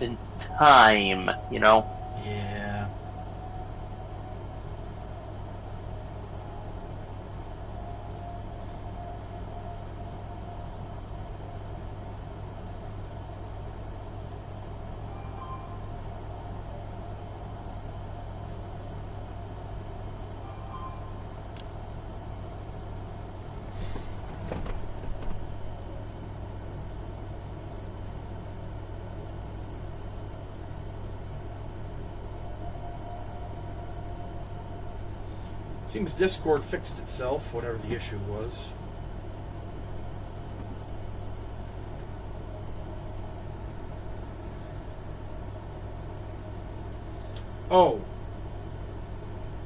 in time, you know? Yeah. Seems Discord fixed itself, whatever the issue was. Oh.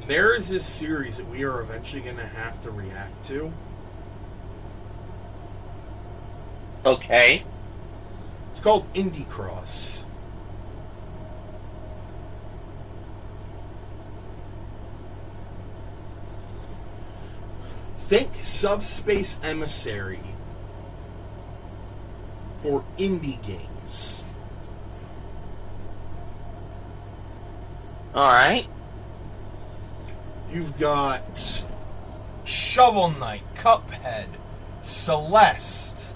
There is this series that we are eventually going to have to react to. Okay. It's called Indie Cross. Think Subspace Emissary for indie games. Alright. You've got Shovel Knight, Cuphead, Celeste,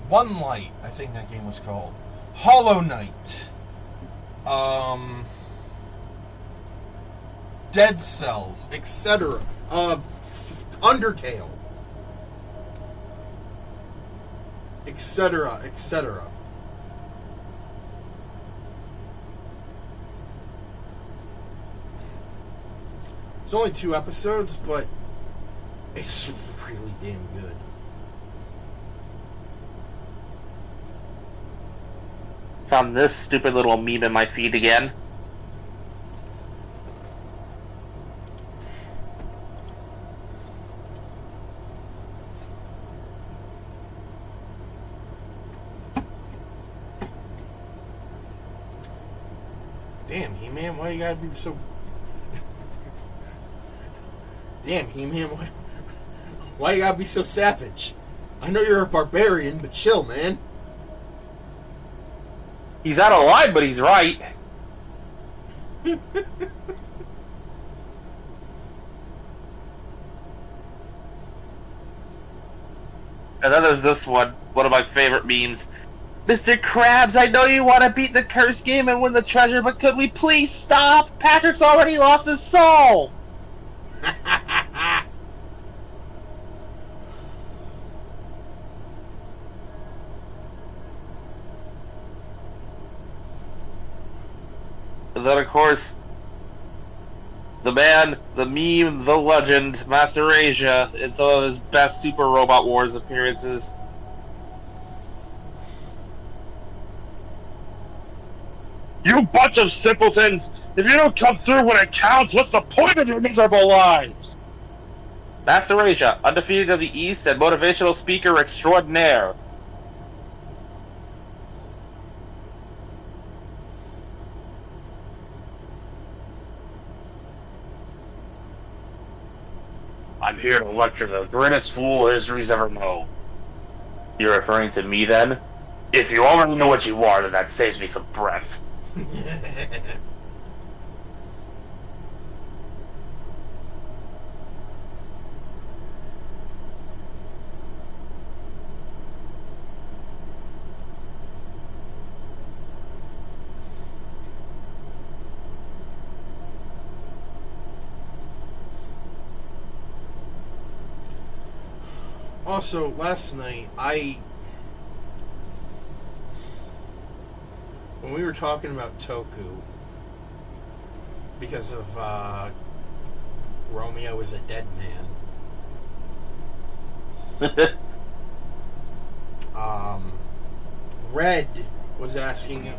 One Light, I think that game was called, Hollow Knight, Dead Cells, etc. Undertale, etc., etc. It's only 2 episodes, but it's really damn good. Found this stupid little meme in my feed again. Damn, He-Man, why you gotta be so... Damn, He-Man, why you gotta be so savage? I know you're a barbarian, but chill, man. He's out of line, but he's right. And then there's this one of my favorite memes. Mr. Krabs, I know you want to beat the curse game and win the treasure, but could we please stop? Patrick's already lost his soul! And then, of course, the man, the meme, the legend, Master Asia, in some of his best Super Robot Wars appearances. You bunch of simpletons! If you don't come through when it counts, what's the point of your miserable lives? Master Asia, undefeated of the East and motivational speaker extraordinaire. I'm here to lecture the greatest fool history's ever known. You're referring to me, then? If you already know what you are, then that saves me some breath. Also, last night, when we were talking about Toku, because of Romeo is a dead man, Red was asking,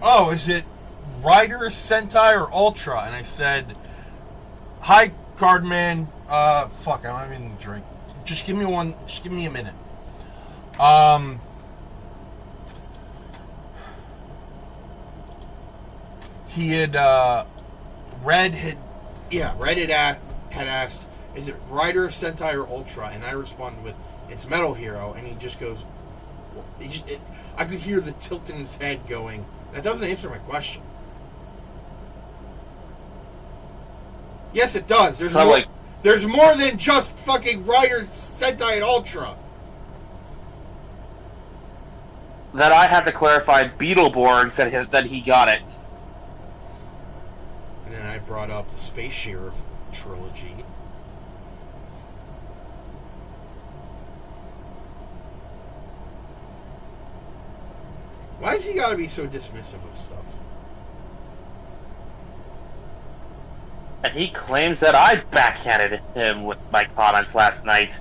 oh, is it Rider, Sentai, or Ultra? And I said, hi, Cardman. Fuck, I'm having a drink. Just give me a minute. He had, Red had asked, is it Rider, Sentai, or Ultra? And I responded with, it's Metal Hero. And he just goes, I could hear the tilt in his head going, that doesn't answer my question. Yes, it does. There's more than just fucking Rider, Sentai, and Ultra. That I have to clarify, Beetleborg said that he got it. And then I brought up the Space Sheriff trilogy. Why has he got to be so dismissive of stuff? And he claims that I backhanded him with my comments last night.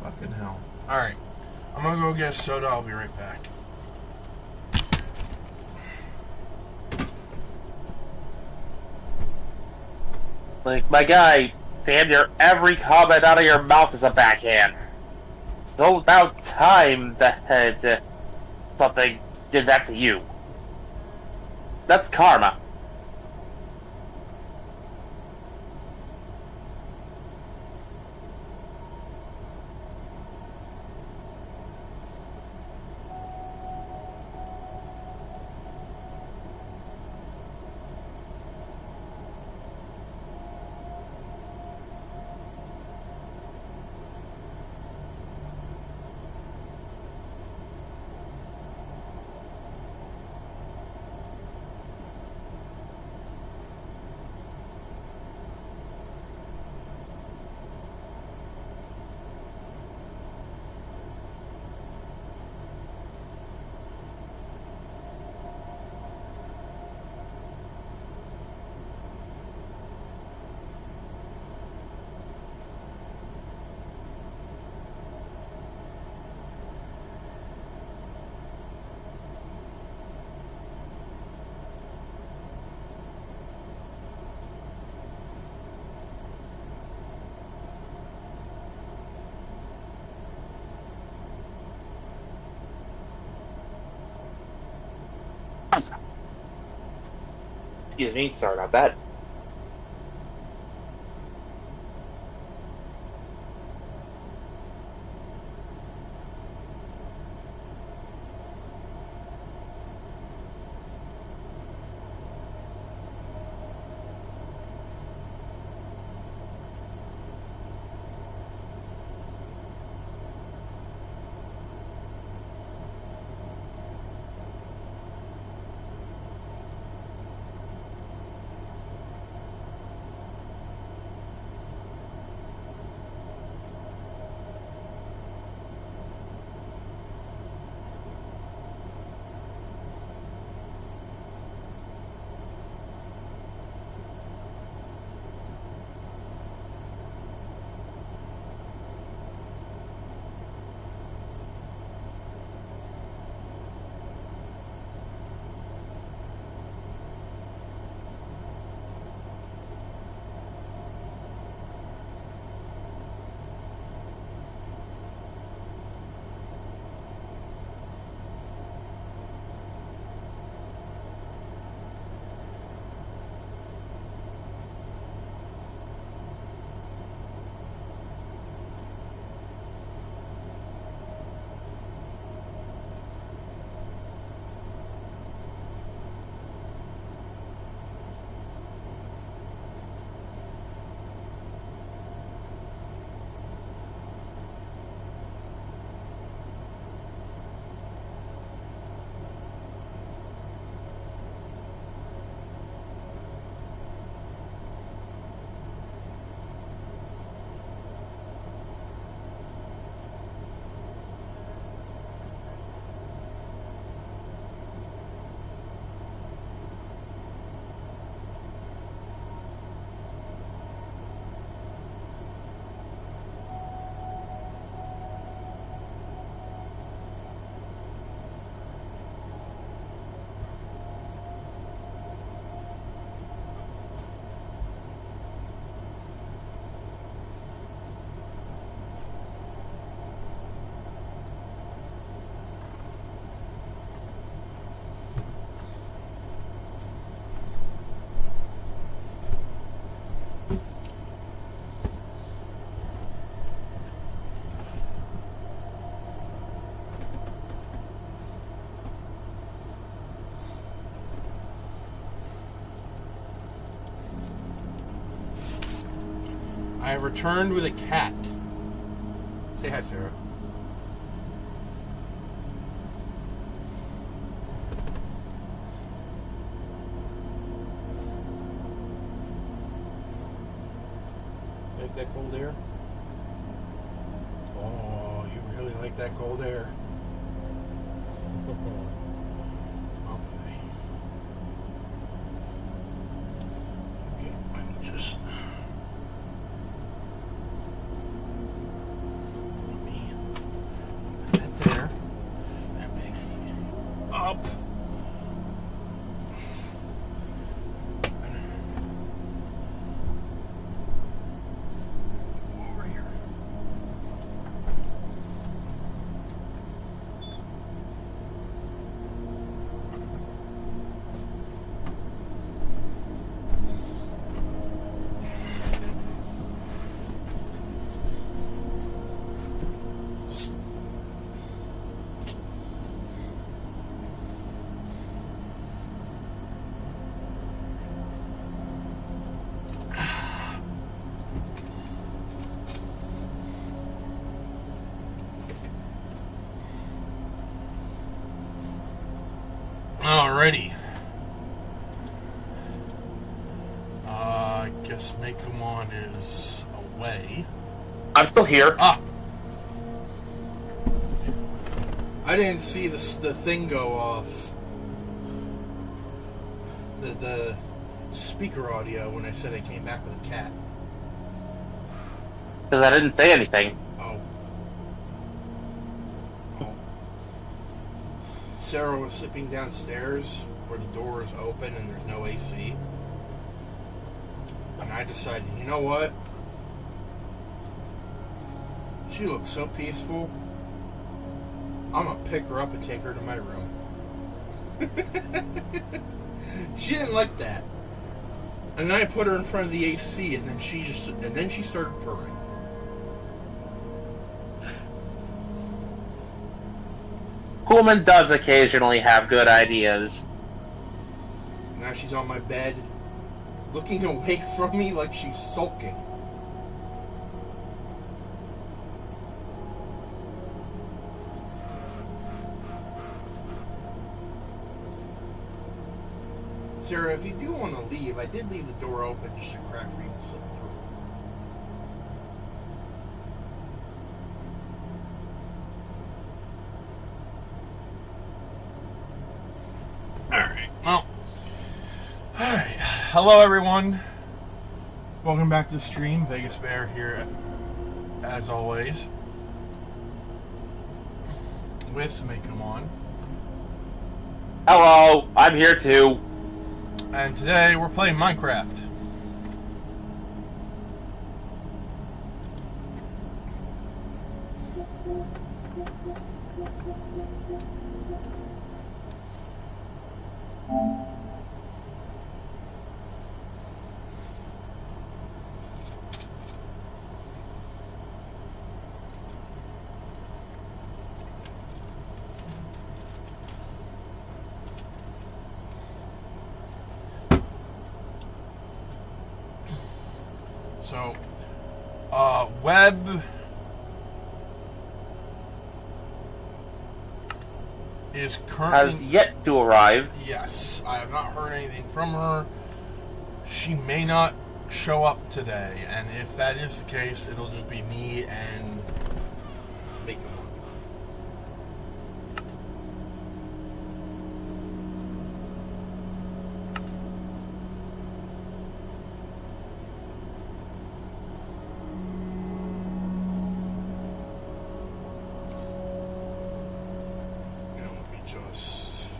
Fucking hell. Alright. I'm gonna go get a soda. I'll be right back. Like, my guy, damn near every comment out of your mouth is a backhand. It's all about time that something did that to you. That's karma. Excuse me, sorry about that. I have returned with a cat. Say hi, Sarah. Like that cold air? Oh, you really like that cold air. Okay. Okay, I'm just... Let me... That there. That big up. Over here. Alrighty. I guess Make-A-Mon is away. I'm still here. Ah! I didn't see the thing go off. The speaker audio when I said I came back with a cat. Because I didn't say anything. Oh. Sarah was sleeping downstairs where the door is open and there's no AC. And I decided, you know what? She looks so peaceful. I'm going to pick her up and take her to my room. She didn't like that. And then I put her in front of the AC and then she started purring. Pullman does occasionally have good ideas. Now she's on my bed, looking away from me like she's sulking. Sarah, if you do want to leave, I did leave the door open just a crack for you to slip through. Alright. Hello, everyone. Welcome back to the stream. Vegas Bear here, as always, with Make-A-Mon. Hello, I'm here too. And today we're playing Minecraft. So, Webb is currently... Has yet to arrive. Yes, I have not heard anything from her. She may not show up today, and if that is the case, it'll just be me and Make-A-Mon. Just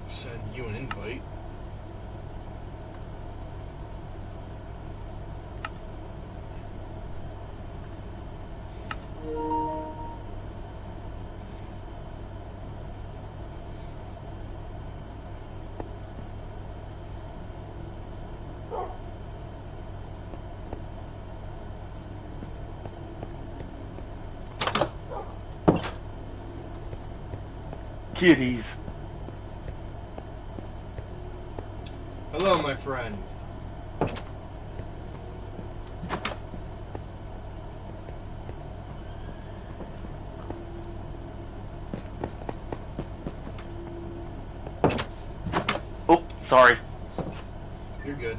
send you an invite. Kitties. Hello, my friend. Sorry. You're good.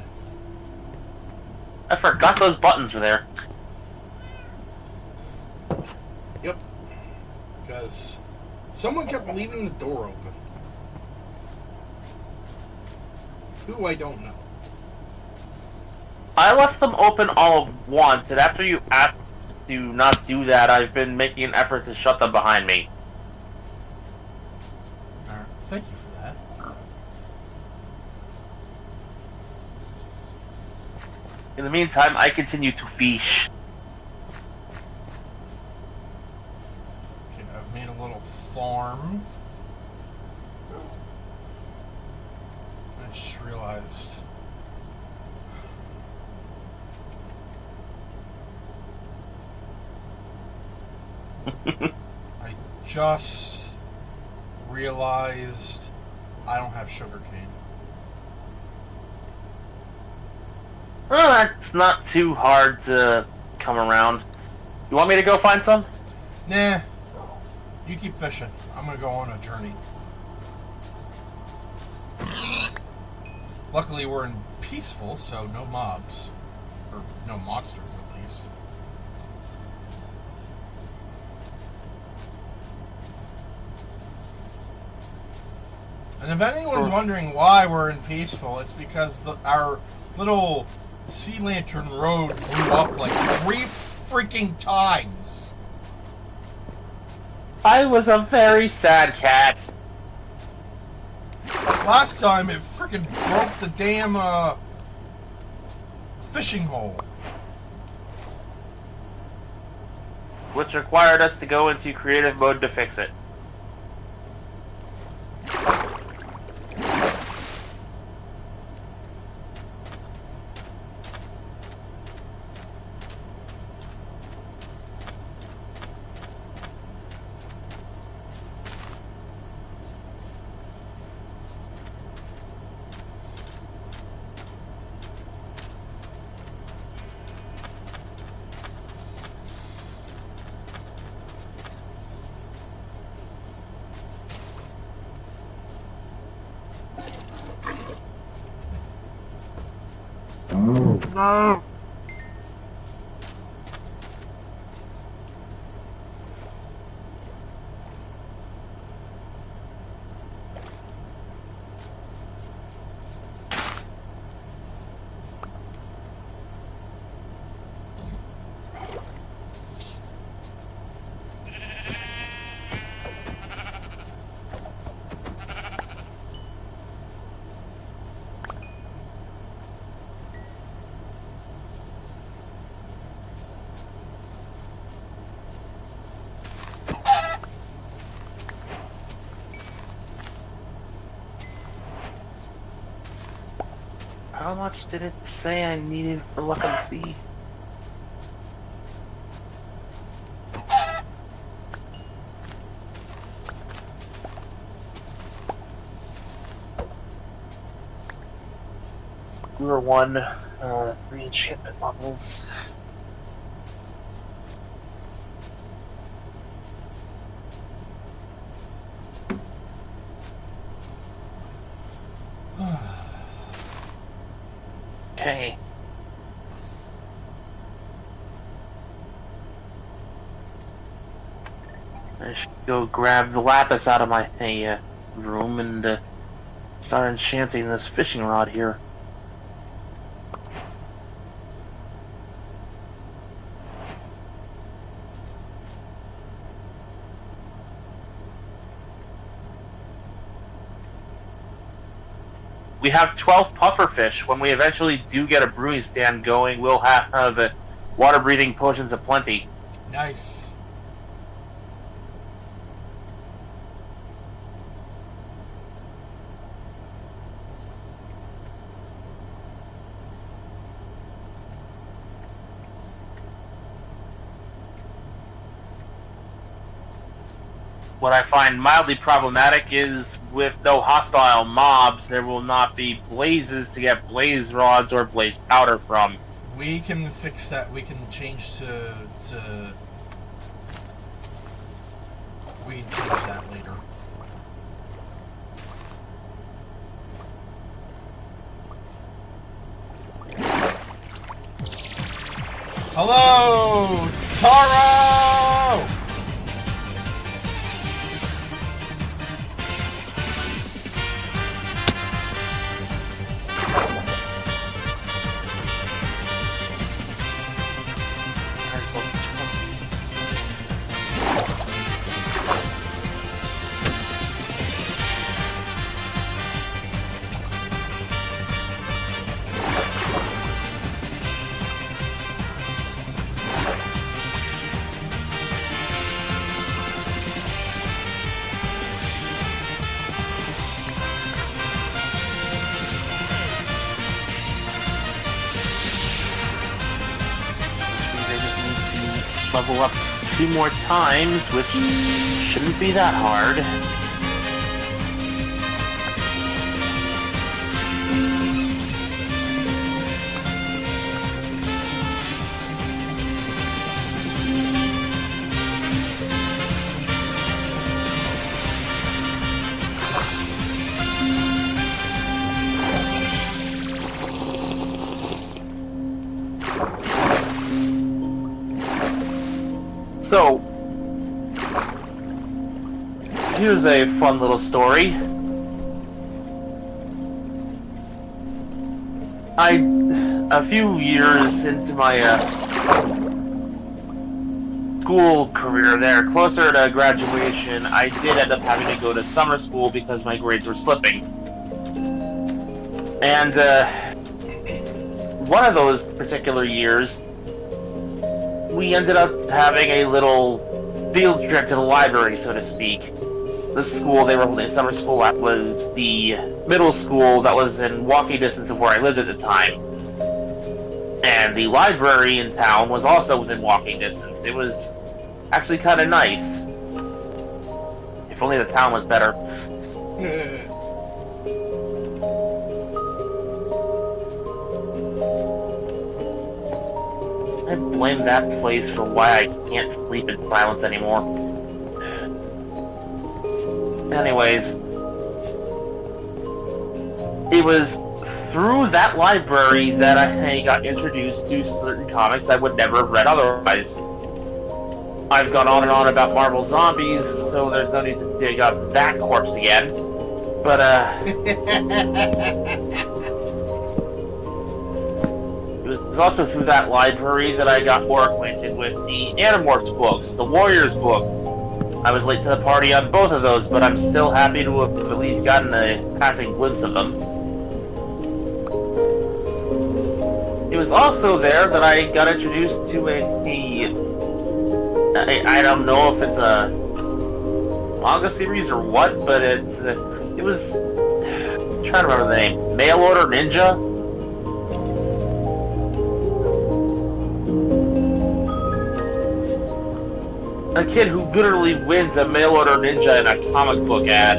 I forgot those buttons were there. Yep. Because someone kept leaving the door open. Who, I don't know. I left them open all at once, and after you asked to not do that, I've been making an effort to shut them behind me. Alright, thank you for that. In the meantime, I continue to fish. Okay, I've made a little farm. I just realized. I just realized I don't have sugar cane. Well, that's not too hard to come around. You want me to go find some? Nah. You keep fishing. I'm gonna go on a journey. Luckily, we're in peaceful, so no mobs. Or no monsters, at least. And if anyone's wondering why we're in peaceful, it's because our little sea lantern road blew up like 3 freaking times. I was a very sad cat. Last time it freaking broke the damn fishing hole. Which required us to go into creative mode to fix it. No. How much did it say I needed for Luck of the Sea? We were 3 enchantment levels. Okay. I should go grab the lapis out of my room and start enchanting this fishing rod here. We have 12 pufferfish. When we eventually do get a brewing stand going, we'll have water-breathing potions aplenty. Nice. What I find mildly problematic is with no hostile mobs, there will not be blazes to get blaze rods or blaze powder from. We can fix that. We can change to we can change that later. Hello, Taro! Level up 2 more times, which shouldn't be that hard. So, here's a fun little story. A few years into my school career there, closer to graduation, I did end up having to go to summer school because my grades were slipping. And one of those particular years, we ended up having a little field trip to the library, so to speak. The school they were holding summer school at was the middle school that was in walking distance of where I lived at the time. And the library in town was also within walking distance. It was actually kind of nice. If only the town was better. I blame that place for why I can't sleep in silence anymore. Anyways, it was through that library that I got introduced to certain comics I would never have read otherwise. I've gone on and on about Marvel Zombies, so there's no need to dig up that corpse again. But, it was also through that library that I got more acquainted with the Animorphs books, the Warriors book. I was late to the party on both of those, but I'm still happy to have at least gotten a passing glimpse of them. It was also there that I got introduced to I don't know if it's a manga series or what, but it was, I'm trying to remember the name, Mail Order Ninja? A kid who literally wins a mail order ninja in a comic book ad.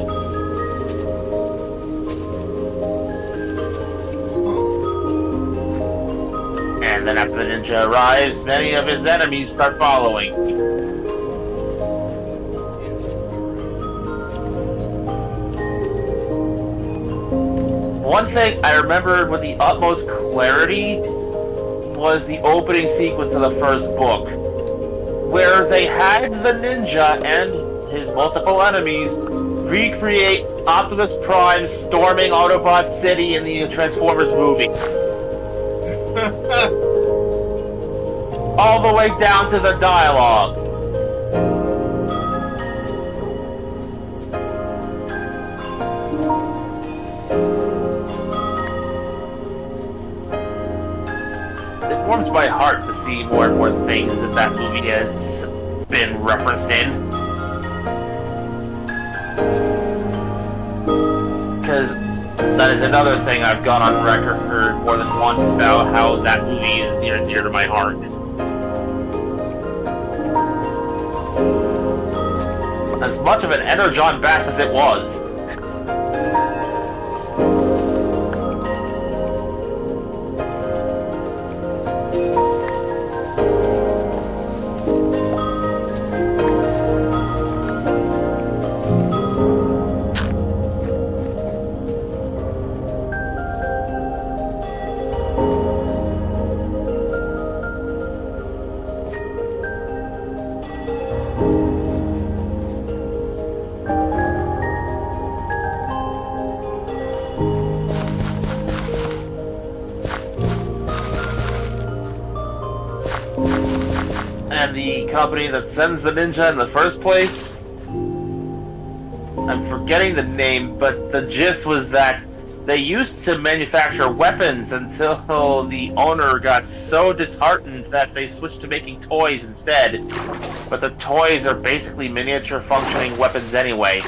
And then after the ninja arrives, many of his enemies start following. One thing I remember with the utmost clarity was the opening sequence of the first book, where they had the ninja and his multiple enemies recreate Optimus Prime storming Autobot City in the Transformers movie. All the way down to the dialogue. It warms my heart to see more and more things that movie has been referenced in. Because that is another thing I've gone on record more than once about how that movie is near and dear to my heart. As much of an energon bath as it was. and the company that sends the ninja in the first place. I'm forgetting the name, but the gist was that they used to manufacture weapons until the owner got so disheartened that they switched to making toys instead. But the toys are basically miniature functioning weapons anyway.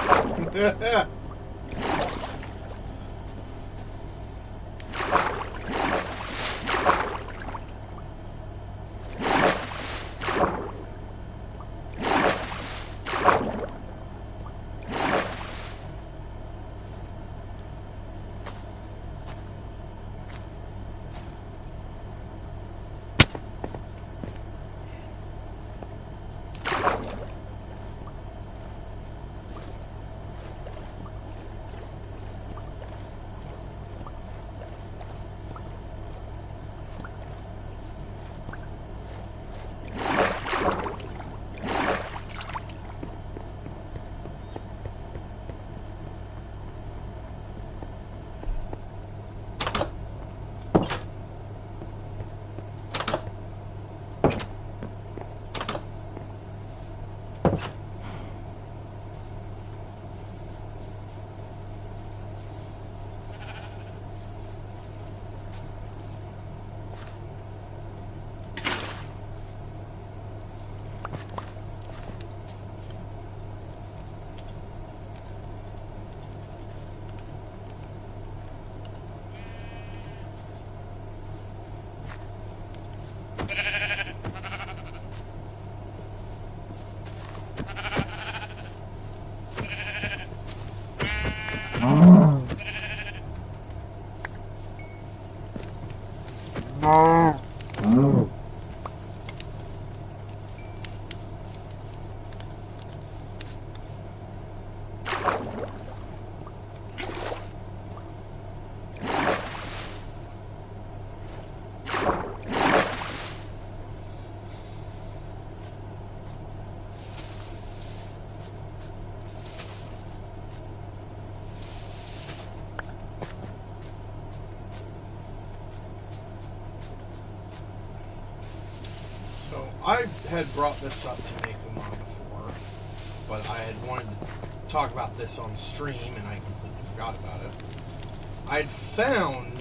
I had brought this up to Nekomon before, but I had wanted to talk about this on stream, and I completely forgot about it. I had found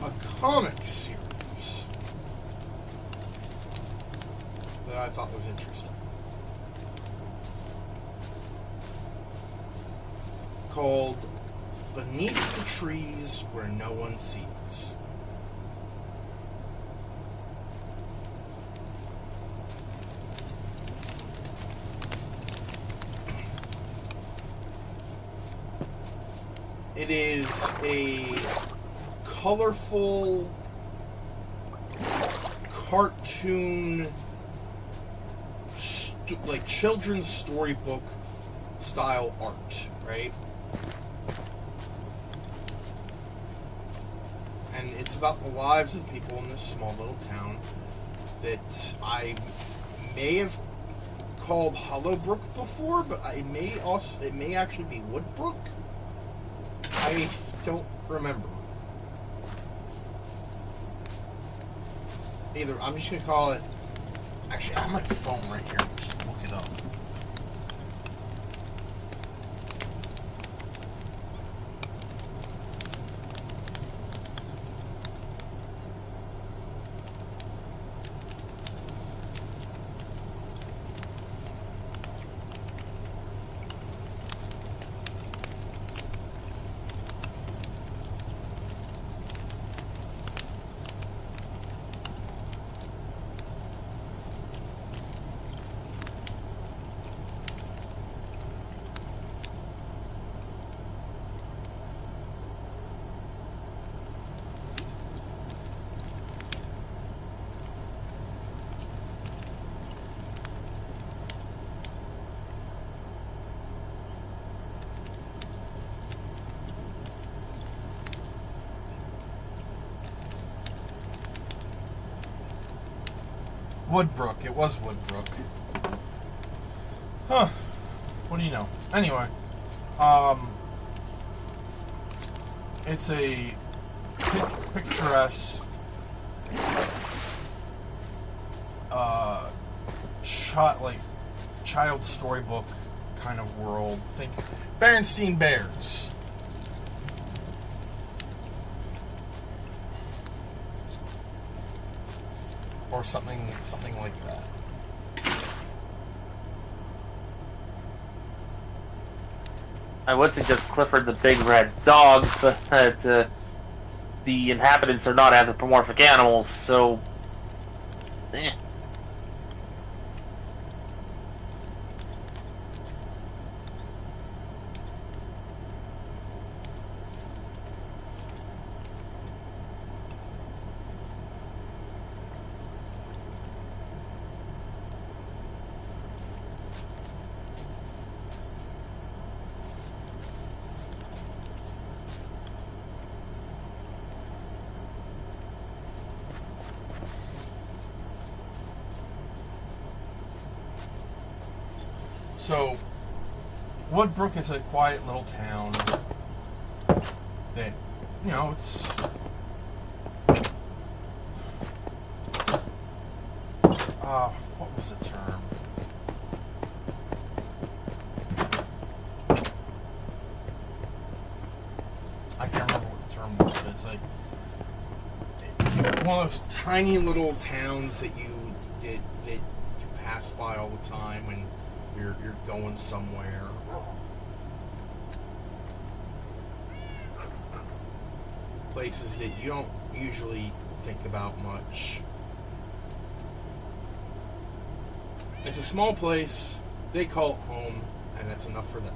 a comic series that I thought was interesting, called Beneath the Trees Where No One Sees. It is a colorful cartoon, like children's storybook style art, right? And it's about the lives of people in this small little town that I may have called Hollowbrook before, but it may actually be Woodbrook. I don't remember. Either, I'm just going to call it... Actually, I have my phone right here. Just look it up. Woodbrook. It was Woodbrook. Huh. What do you know? Anyway. It's a picturesque child storybook kind of world. Think Berenstain Bears. Or something like that. I would suggest Clifford the Big Red Dog, but the inhabitants are not anthropomorphic animals, so... Eh. So, Woodbrook is a quiet little town that, you know, it's... what was the term? I can't remember what the term was, but it's like one of those tiny little towns that you pass by all the time when you're going somewhere. Places that you don't usually think about much. It's a small place, they call it home, and that's enough for them.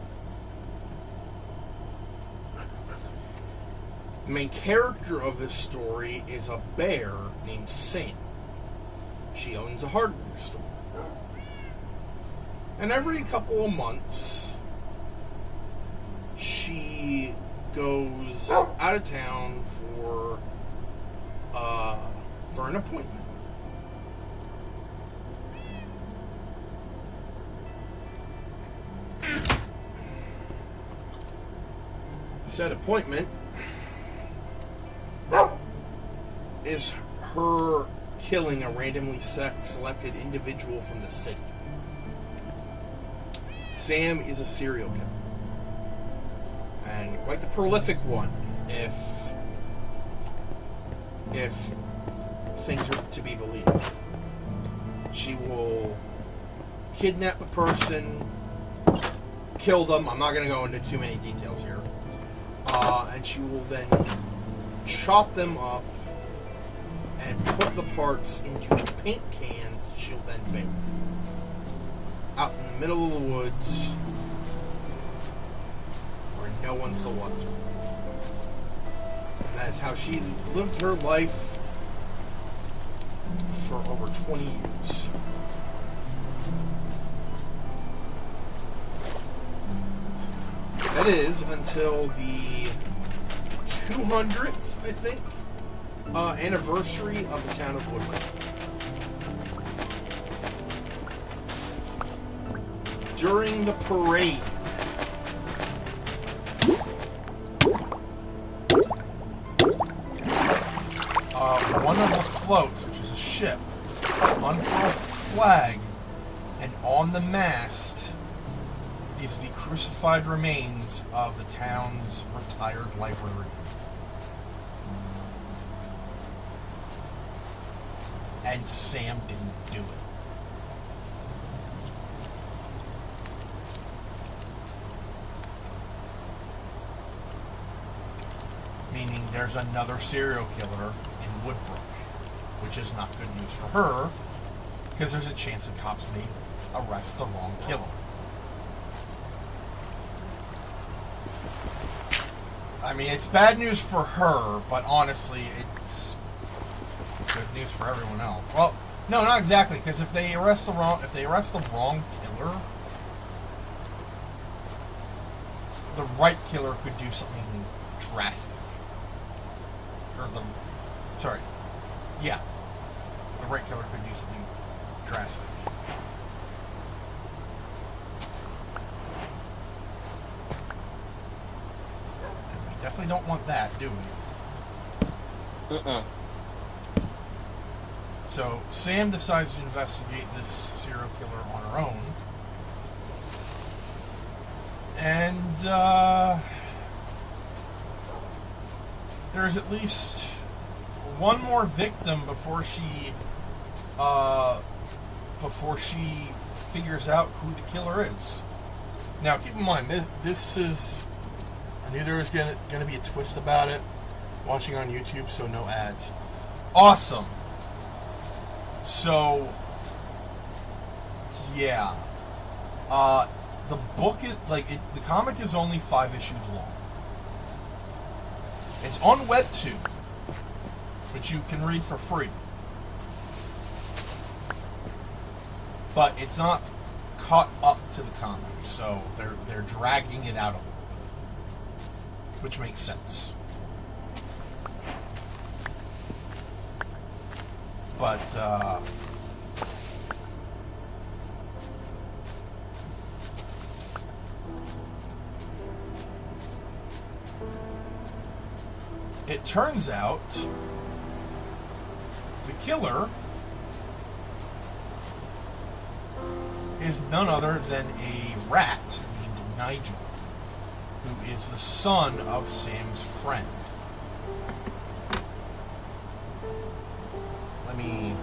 The main character of this story is a bear named Sam. She owns a hardware store. And every couple of months, she goes out of town for an appointment. Said appointment is her killing a randomly selected individual from the city. Sam is a serial killer. And quite the prolific one, if things are to be believed. She will kidnap the person, kill them. I'm not going to go into too many details here. And she will then chop them up and put the parts into paint cans that she'll then bake out in the middle of the woods where no one still wants her. And that's how she's lived her life for over 20 years. That is until the 200th, I think, anniversary of the town of Woodbrook. During the parade, one of the floats, which is a ship, unfurls its flag, and on the mast is the crucified remains of the town's retired librarian. And Sam didn't do it. Meaning there's another serial killer in Woodbrook, which is not good news for her, because there's a chance the cops may arrest the wrong killer. I mean, it's bad news for her, but honestly, it's good news for everyone else. Well, no, not exactly, because if they arrest the wrong killer, the right killer could do something drastic. The right killer could do something drastic. And we definitely don't want that, do we? So Sam decides to investigate this serial killer on her own. And there's at least one more victim before she figures out who the killer is. Now, keep in mind, this is... I knew there was going to be a twist about it. Watching on YouTube, so no ads. Awesome. So, yeah. The book is... the comic is only 5 issues long. It's on Webtoon, which you can read for free. But it's not caught up to the comic, so they're dragging it out a little bit, which makes sense. But it turns out the killer is none other than a rat named Nigel, who is the son of Sam's friend. Let me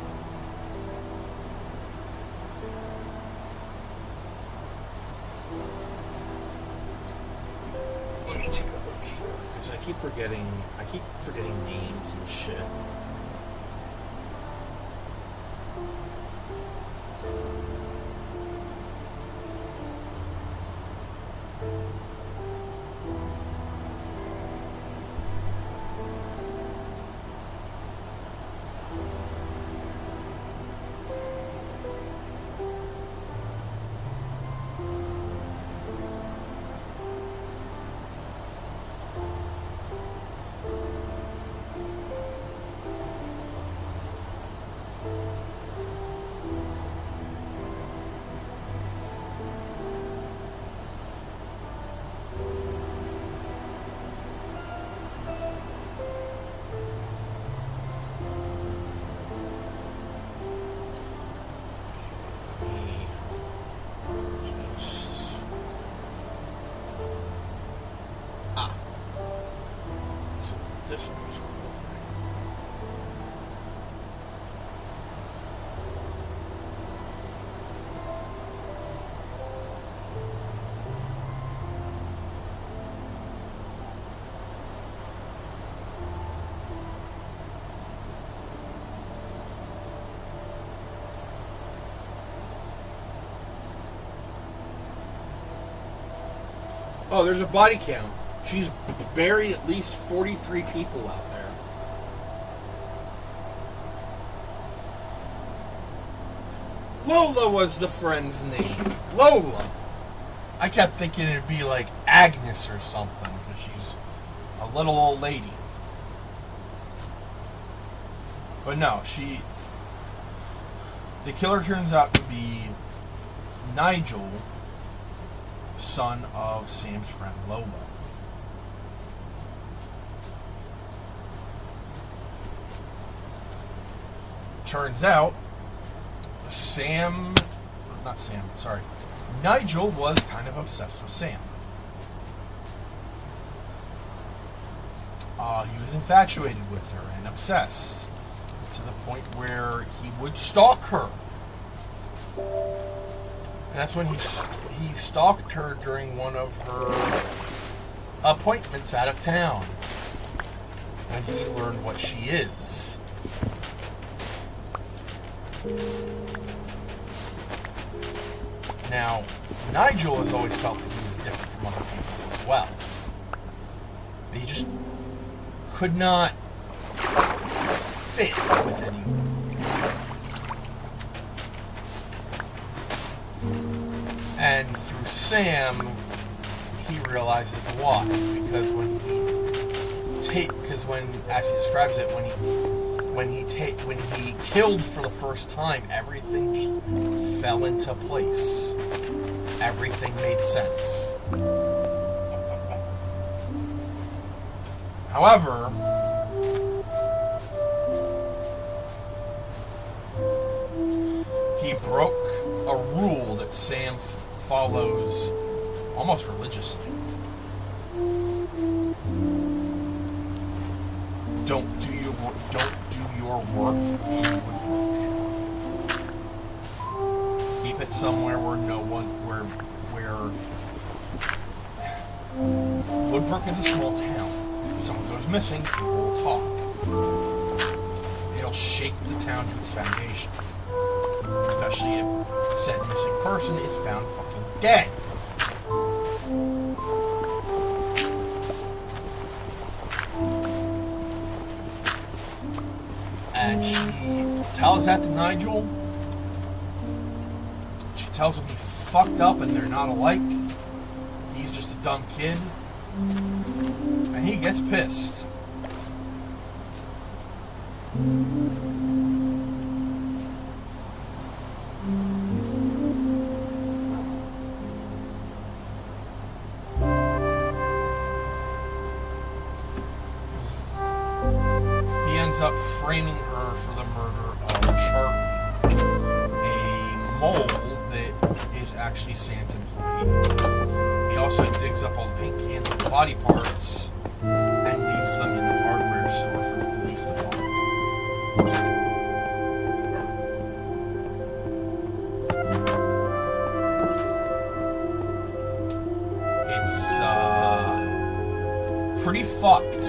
take a look here, because I keep forgetting names and shit. Oh, there's a body count. She's buried at least 43 people out there. Lola was the friend's name. Lola. I kept thinking it'd be like Agnes or something, because she's a little old lady. But no, the killer turns out to be Nigel, son of Sam's friend Lola. Turns out, Nigel was kind of obsessed with Sam. He was infatuated with her and obsessed to the point where he would stalk her. And that's when he stalked her during one of her appointments out of town, when he learned what she is. Now, Nigel has always felt that he was different from other people as well. He just could not fit with anyone. And through Sam, he realizes why. Because as he describes it, when he killed for the first time, everything just fell into place. Everything made sense. However, he broke a rule that Sam follows almost religiously. Don't do your work in Woodbrook. Keep it somewhere where no one where Woodbrook is a small town. If someone goes missing, people will talk. It'll shake the town to its foundation. Especially if said missing person is found fucking dead. And she tells that to Nigel. She tells him he fucked up and they're not alike. He's just a dumb kid. And he gets pissed. He ends up framing her for the murder of Charlie, a mole that is actually Sam's employee. He also digs up all the paint cans with the body parts and leaves them in the hardware store for the police to find. It's pretty fucked.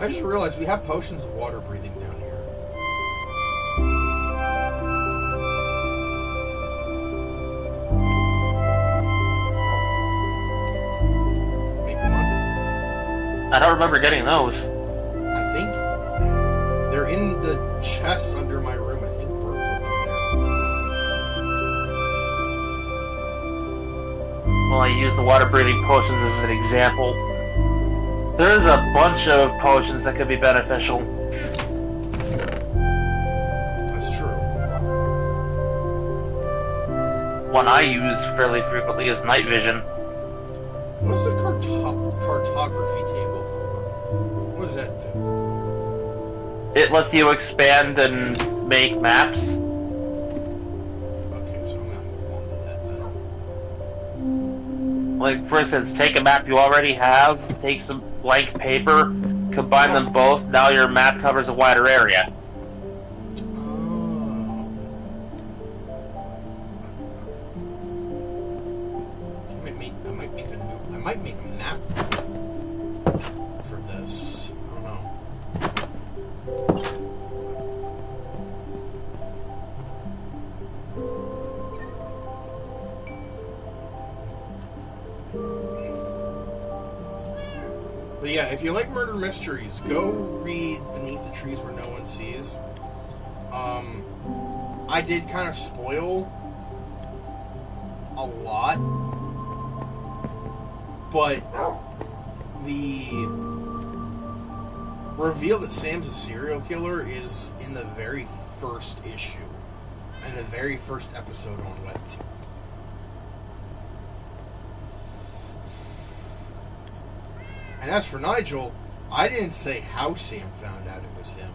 I just realized we have potions of water breathing down here. Make one. I don't remember getting those. I think they're in the chest under my room. I think Bert put them there. Well, I use the water breathing potions as an example. There's a bunch of potions that could be beneficial. That's true. One I use fairly frequently is night vision. What's the cartography table for? What does that do? It lets you expand and make maps. Okay, so I'm gonna move on to that then. Like, for instance, take a map you already have, take some blank paper, combine them both, now your map covers a wider area. Oh. I might make a map for this. I don't know. But yeah, if you like murder mysteries, go read Beneath the Trees Where No One Sees. I did kind of spoil a lot, but the reveal that Sam's a serial killer is in the very first issue and the very first episode on Webtoon. And as for Nigel, I didn't say how Sam found out it was him.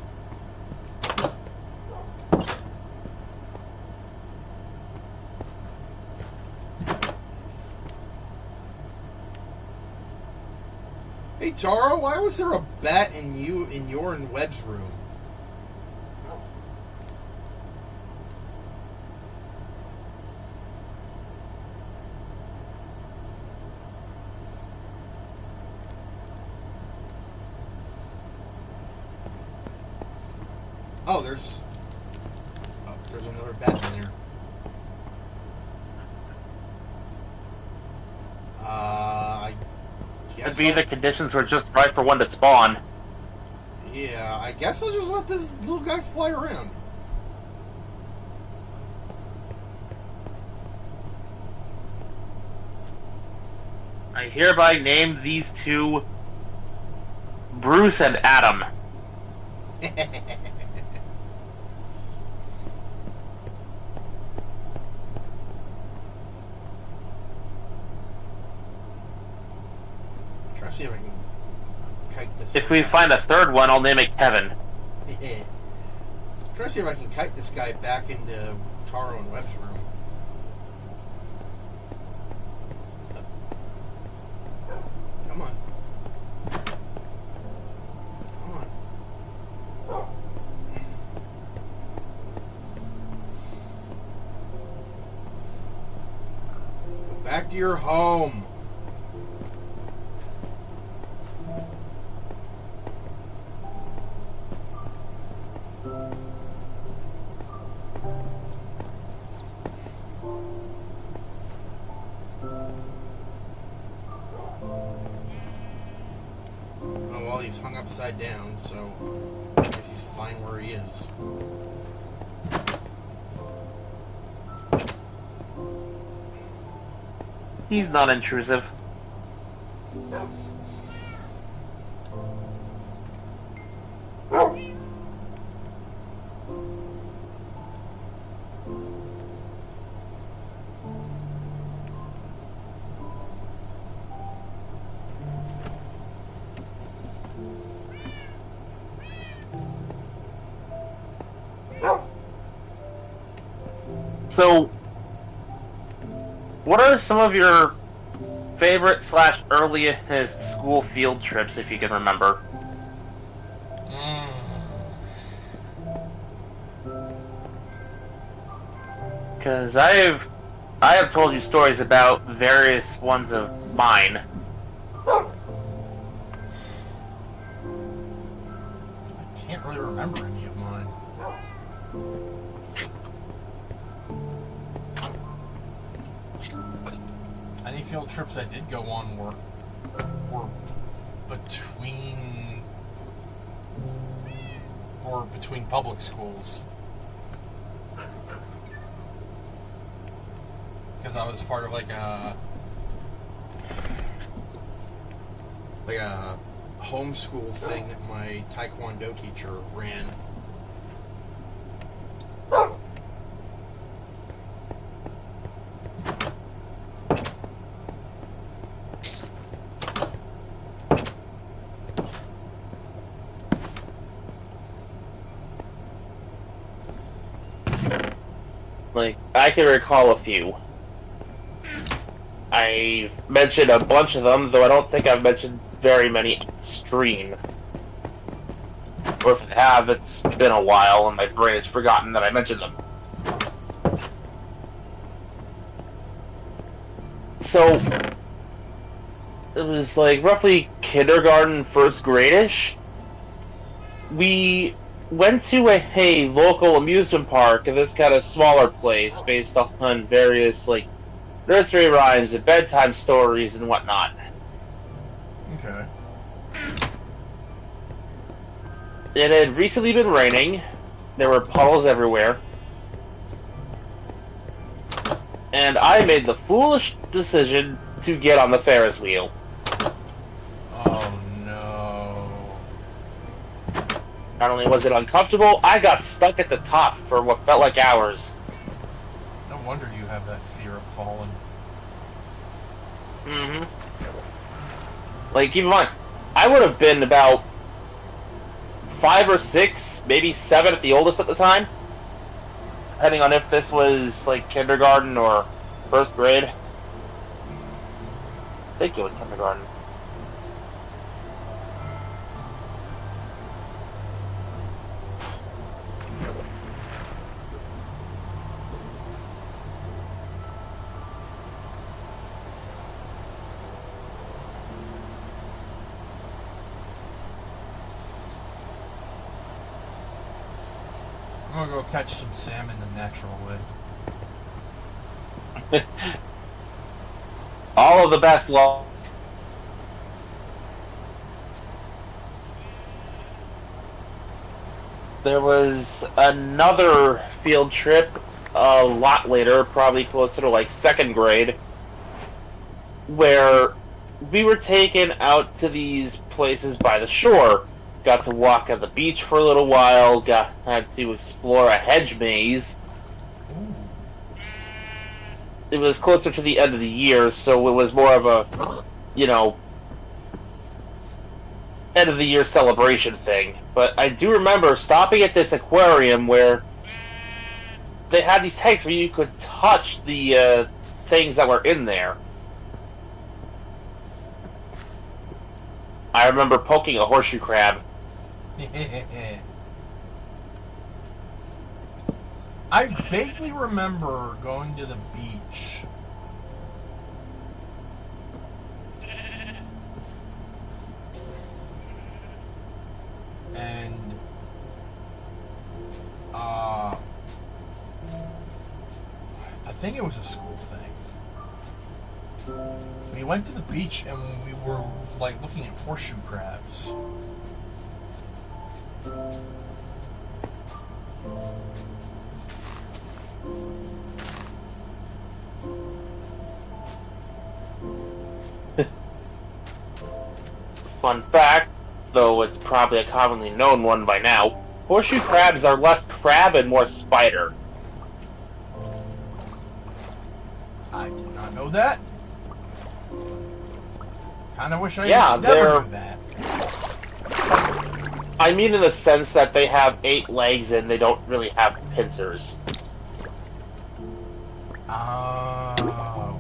Hey Taro, why was there a bat in your and Webb's room? Oh, there's another bat in there. I guess It'd be the conditions were just right for one to spawn. Yeah, I guess I'll just let this little guy fly around. I hereby name these two Bruce and Adam. If we find a third one, I'll name it Kevin. Yeah. I'm trying to see if I can kite this guy back into Taro and Webb's room. Come on. Come on. Go back to your home. Oh, well, he's hung upside down, so I guess he's fine where he is. He's not intrusive. So, what are some of your favorite / earliest school field trips, if you can remember? Because I have told you stories about various ones of mine. I can't really remember any of mine. Any field trips I did go on were between public schools. Because I was part of like a homeschool thing that my Taekwondo teacher ran. Like, I can recall a few. I've mentioned a bunch of them, though I don't think I've mentioned very many on stream. Or if I have, it's been a while and my brain has forgotten that I mentioned them. So, it was like roughly kindergarten, first grade-ish. We went to a local amusement park in this kind of smaller place based on various, like, nursery rhymes and bedtime stories and whatnot. Okay. It had recently been raining. There were puddles everywhere. And I made the foolish decision to get on the Ferris wheel. Oh no. Not only was it uncomfortable, I got stuck at the top for what felt like hours. No wonder you have that fear of falling. Mm-hmm. Like, keep in mind, I would have been about 5 or 6, maybe 7 at the oldest at the time. Depending on if this was, like, kindergarten or first grade. I think it was kindergarten. I'm gonna go catch some salmon the natural way. All of the best luck. There was another field trip a lot later, probably closer to like 2nd grade, where we were taken out to these places by the shore. Got to walk on the beach for a little while, had to explore a hedge maze. It was closer to the end of the year, so it was more of a, end of the year celebration thing, but I do remember stopping at this aquarium where they had these tanks where you could touch the things that were in there. I remember poking a horseshoe crab. I vaguely remember going to the beach. And I think it was a school thing. We went to the beach and we were like looking at horseshoe crabs. Fun fact, though it's probably a commonly known one by now, horseshoe crabs are less crab and more spider. I did not know that. Kinda wish I never knew that. I mean in the sense that they have 8 legs and they don't really have pincers. Oh.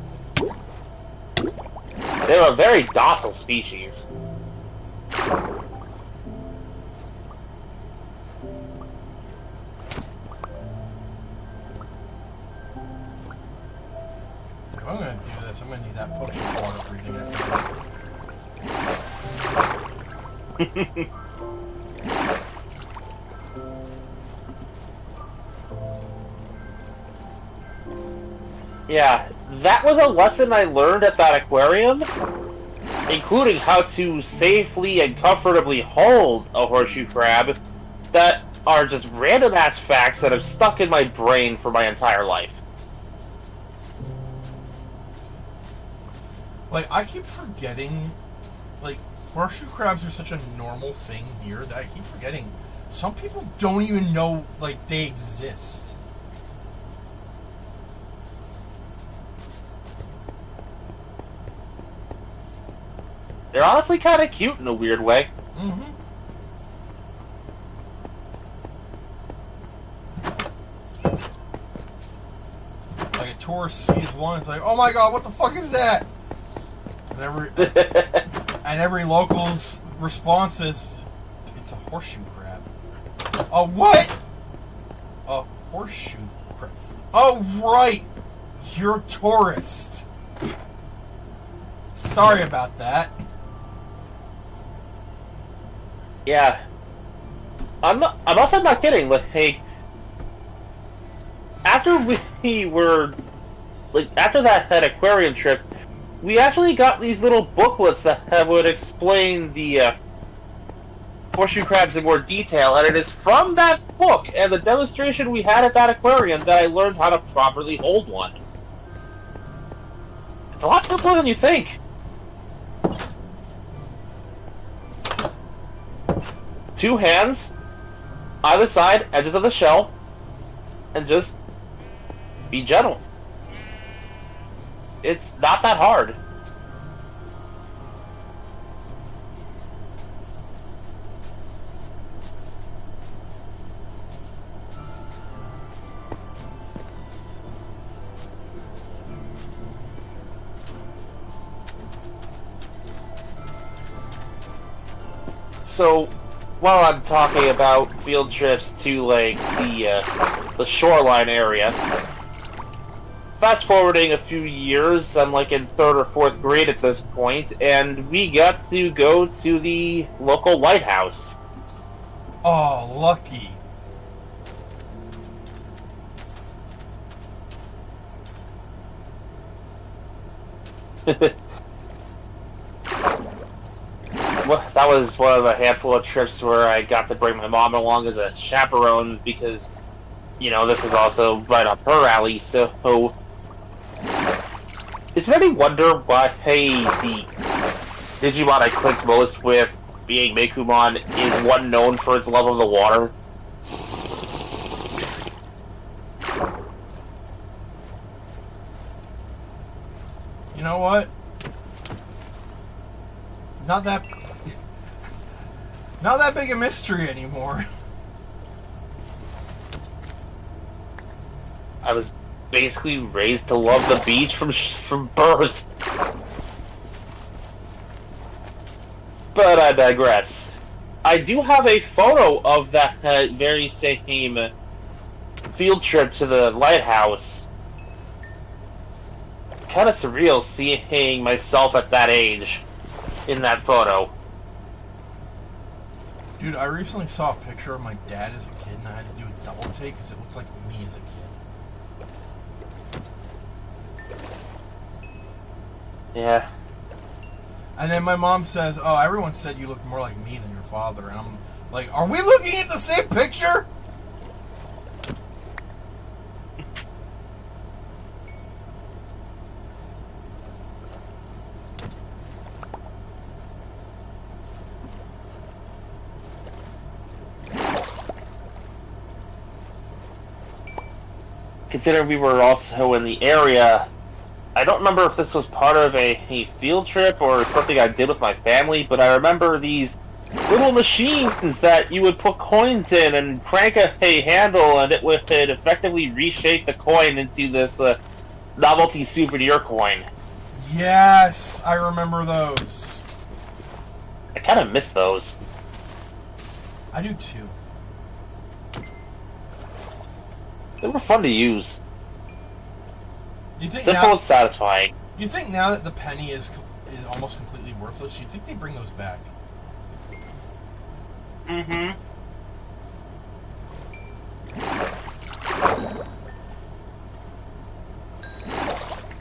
They're a very docile species. If I'm gonna do this, I'm gonna need that potion of water breathing, I think. Yeah, that was a lesson I learned at that aquarium, including how to safely and comfortably hold a horseshoe crab, that are just random ass facts that have stuck in my brain for my entire life. Like, I keep forgetting, like, horseshoe crabs are such a normal thing here that I keep forgetting. Some people don't even know, like, they exist. They're honestly kind of cute in a weird way. Mm-hmm. Like, a tourist sees one, it's like, oh my god, what the fuck is that? And every local's response is, it's a horseshoe crab. A what? A horseshoe crab. Oh, right! You're a tourist. Sorry about that. Yeah. I'm also not kidding, like, after we were, like, after that aquarium trip, we actually got these little booklets that would explain the horseshoe crabs in more detail, and it is from that book and the demonstration we had at that aquarium that I learned how to properly hold one. It's a lot simpler than you think. Two hands, either side, edges of the shell, and just be gentle. It's not that hard. So, while I'm talking about field trips to, like, the shoreline area, fast forwarding a few years, I'm like in 3rd or 4th grade at this point, and we got to go to the local lighthouse. Oh, lucky. Well, that was one of a handful of trips where I got to bring my mom along as a chaperone because, you know, this is also right up her alley, so... Is there any wonder why, the Digimon I clicked most with, being Mekumon, is one known for its love of the water? You know what? Not that Not that big a mystery anymore. I was basically raised to love the beach from birth. But I digress. I do have a photo of that very same field trip to the lighthouse. Kind of surreal seeing myself at that age in that photo. Dude, I recently saw a picture of my dad as a kid, and I had to do a double take because it looked like me as a kid. Yeah. And then my mom says, "Oh, everyone said you looked more like me than your father." And I'm like, "Are we looking at the same picture?" Considering we were also in the area, I don't remember if this was part of a field trip or something I did with my family, but I remember these little machines that you would put coins in and crank a handle, and it would effectively reshape the coin into this novelty souvenir coin. Yes, I remember those. I kind of miss those. I do too. They were fun to use. You think Simple and satisfying. You think now that the penny is almost completely worthless, you think they bring those back? Mm-hmm.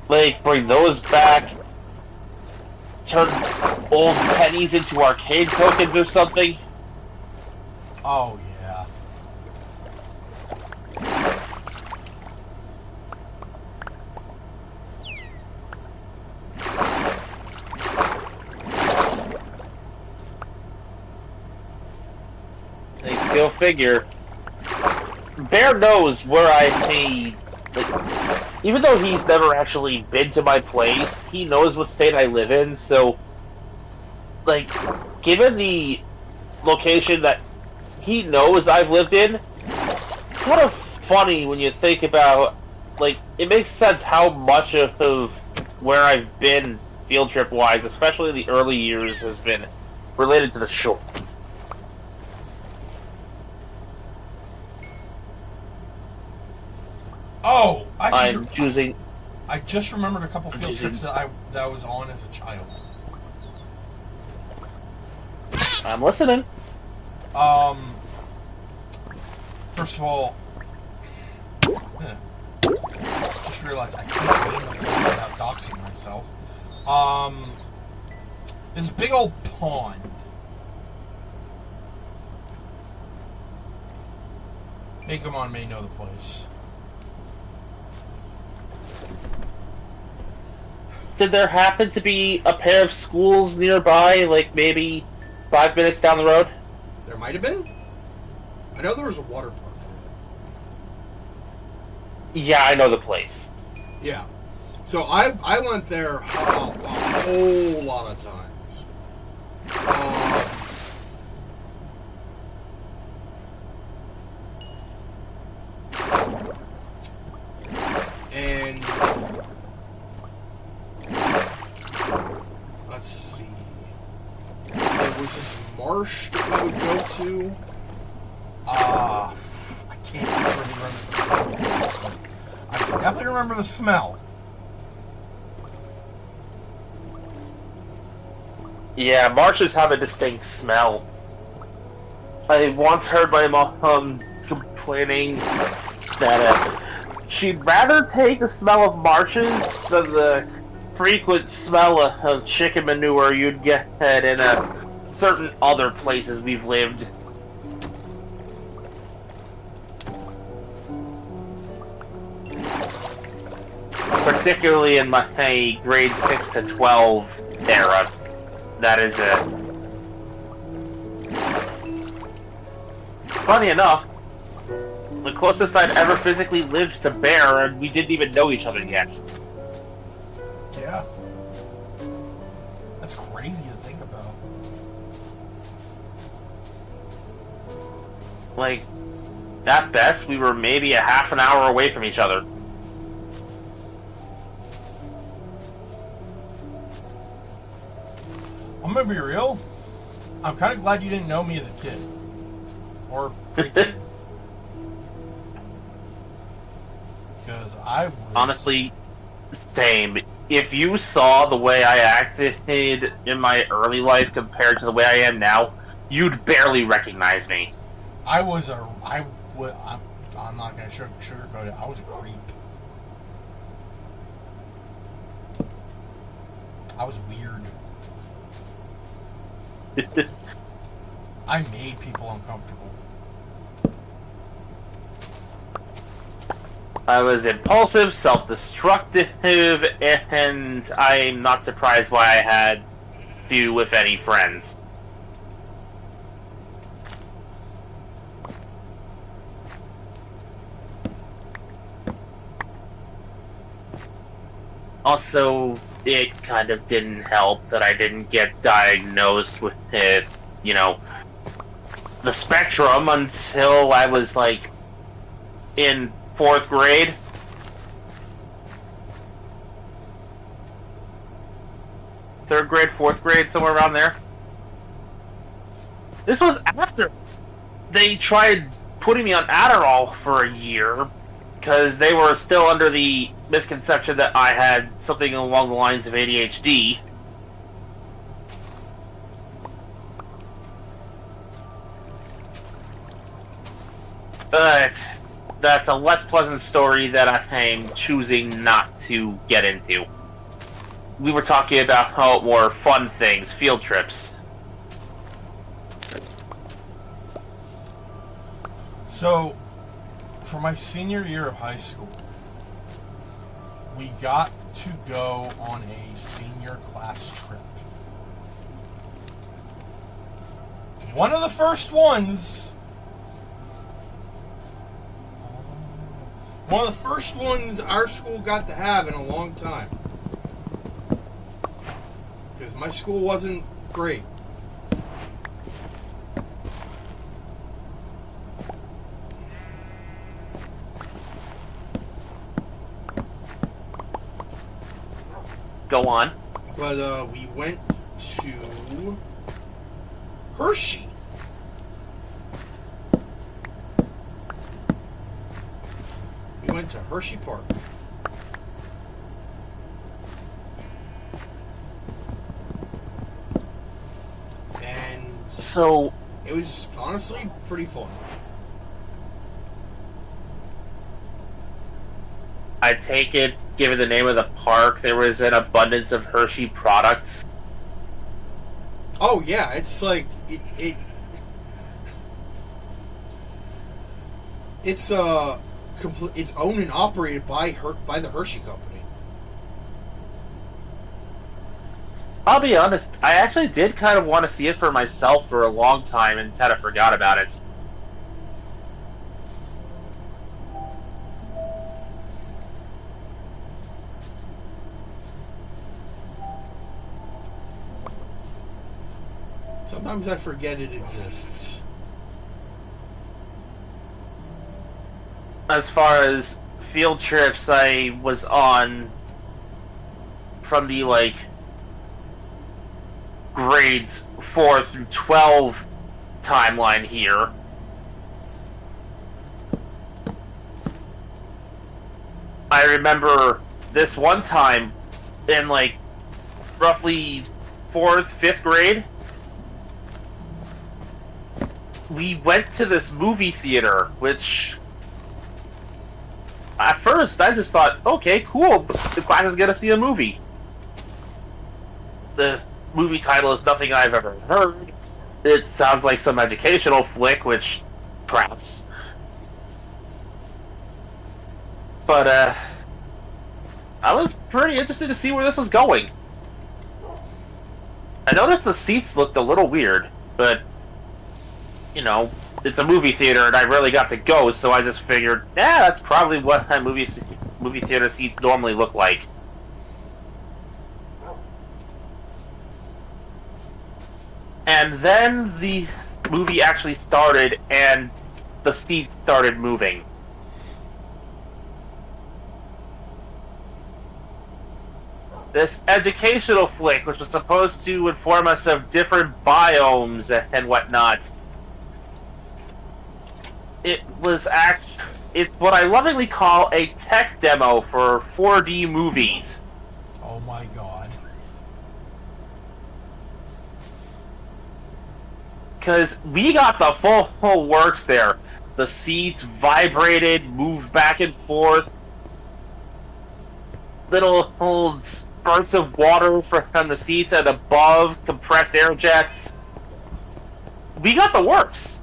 Like, bring those back, turn old pennies into arcade tokens or something. Oh, yeah. Go figure. Bear knows where I stay. Like, even though he's never actually been to my place, he knows what state I live in. So, like, given the location that he knows I've lived in, kind of funny when you think about. Like, it makes sense how much of where I've been field trip wise, especially in the early years, has been related to the shore. Oh, I just remembered a couple field trips that I was on as a child. I'm listening. First of all, just realized I can't name the place without doxing myself. This big old pond. Megamon may know the place. Did there happen to be a pair of schools nearby, like maybe 5 minutes down the road? There might have been. I know there was a water park. Yeah, I know the place. Yeah. So I went there a whole lot of times. And let's see. There was this marsh that we would go to. I can't really remember the place, but I can definitely remember the smell. Yeah, marshes have a distinct smell. I once heard my mom complaining that she'd rather take the smell of marshes than the frequent smell of chicken manure you'd get in certain other places we've lived. Particularly in my grade 6 to 12 era. That is it. Funny enough, the closest I'd ever physically lived to Bear, and we didn't even know each other yet. Yeah. That's crazy to think about. Like, at best, we were maybe a half an hour away from each other. I'm gonna be real. I'm kind of glad you didn't know me as a kid. Or preteen. Because I was... Honestly, same. If you saw the way I acted in my early life compared to the way I am now, you'd barely recognize me. I'm not gonna sugarcoat it. I was a creep. I was weird. I made people uncomfortable. I was impulsive, self-destructive, and I'm not surprised why I had few, if any, friends. Also, it kind of didn't help that I didn't get diagnosed with, you know, the spectrum until I was, like, in 4th grade. Third grade, 4th grade, somewhere around there. This was after they tried putting me on Adderall for a year, because they were still under the misconception that I had something along the lines of ADHD. But that's a less pleasant story that I'm choosing not to get into. We were talking about more fun things, field trips. So, for my senior year of high school, we got to go on a senior class trip. One of the first ones... One of the first ones our school got to have in a long time. Because my school wasn't great. Go on. But we went to Hershey. We went to Hershey Park. And So, it was honestly pretty fun. I take it, given the name of the park, there was an abundance of Hershey products. Oh yeah, it's like it's it's owned and operated by the Hershey Company. I'll be honest, I actually did kind of want to see it for myself for a long time and kind of forgot about it. Sometimes I forget it exists. As far as field trips I was on from the, like, grades 4 through 12 timeline here, I remember this one time in, like, roughly 4th, 5th grade, we went to this movie theater, which at first I just thought, okay, cool, the class is gonna see a movie. This movie title is nothing I've ever heard. It sounds like some educational flick, which perhaps. But I was pretty interested to see where this was going. I noticed the seats looked a little weird, but you know, it's a movie theater and I rarely got to go, so I just figured, that's probably what movie theater seats normally look like. And then the movie actually started, and the seats started moving. This educational flick, which was supposed to inform us of different biomes and whatnot, it's what I lovingly call a tech demo for 4D movies. Oh my god. Because we got the full works there. The seats vibrated, moved back and forth. Little spurts of water from the seats and above, compressed air jets. We got the works.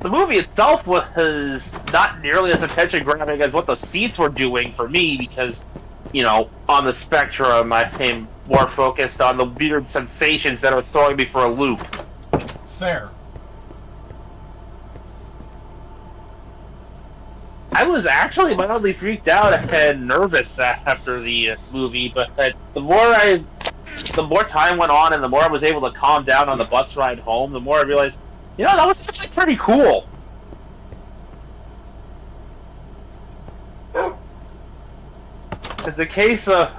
The movie itself was not nearly as attention-grabbing as what the seats were doing for me, because, you know, on the spectrum, I'm more focused on the weird sensations that are throwing me for a loop. Fair. I was actually mildly freaked out and nervous after the movie, but the more time went on and the more I was able to calm down on the bus ride home, the more I realized, you know, that was actually pretty cool. It's a case of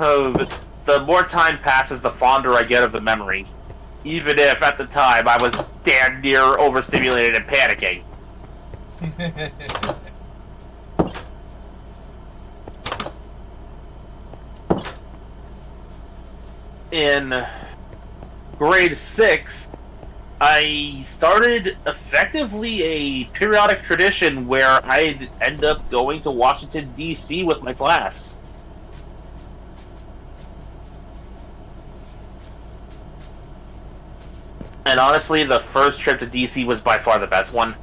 the more time passes, the fonder I get of the memory. Even if, at the time, I was damn near overstimulated and panicking. In grade 6, I started effectively a periodic tradition where I'd end up going to Washington, D.C. with my class. And honestly, the first trip to D.C. was by far the best one.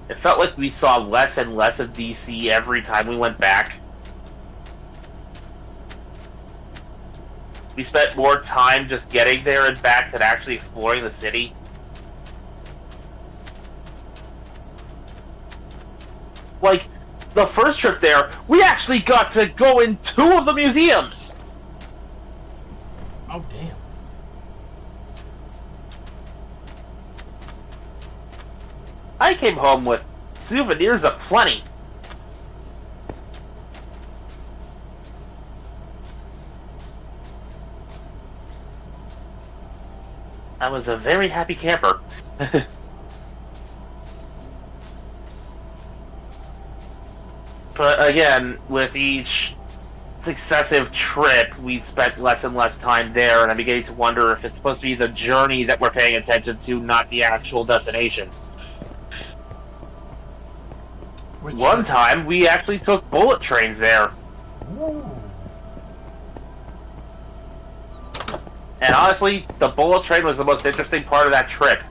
It felt like we saw less and less of D.C. every time we went back. We spent more time just getting there and back than actually exploring the city. Like, the first trip there, we actually got to go in 2 of the museums! Oh, damn. I came home with souvenirs aplenty. I was a very happy camper. But again, with each successive trip, we spent less and less time there, and I'm beginning to wonder if it's supposed to be the journey that we're paying attention to, not the actual destination. One time, we actually took bullet trains there. Ooh. And honestly, the bullet train was the most interesting part of that trip.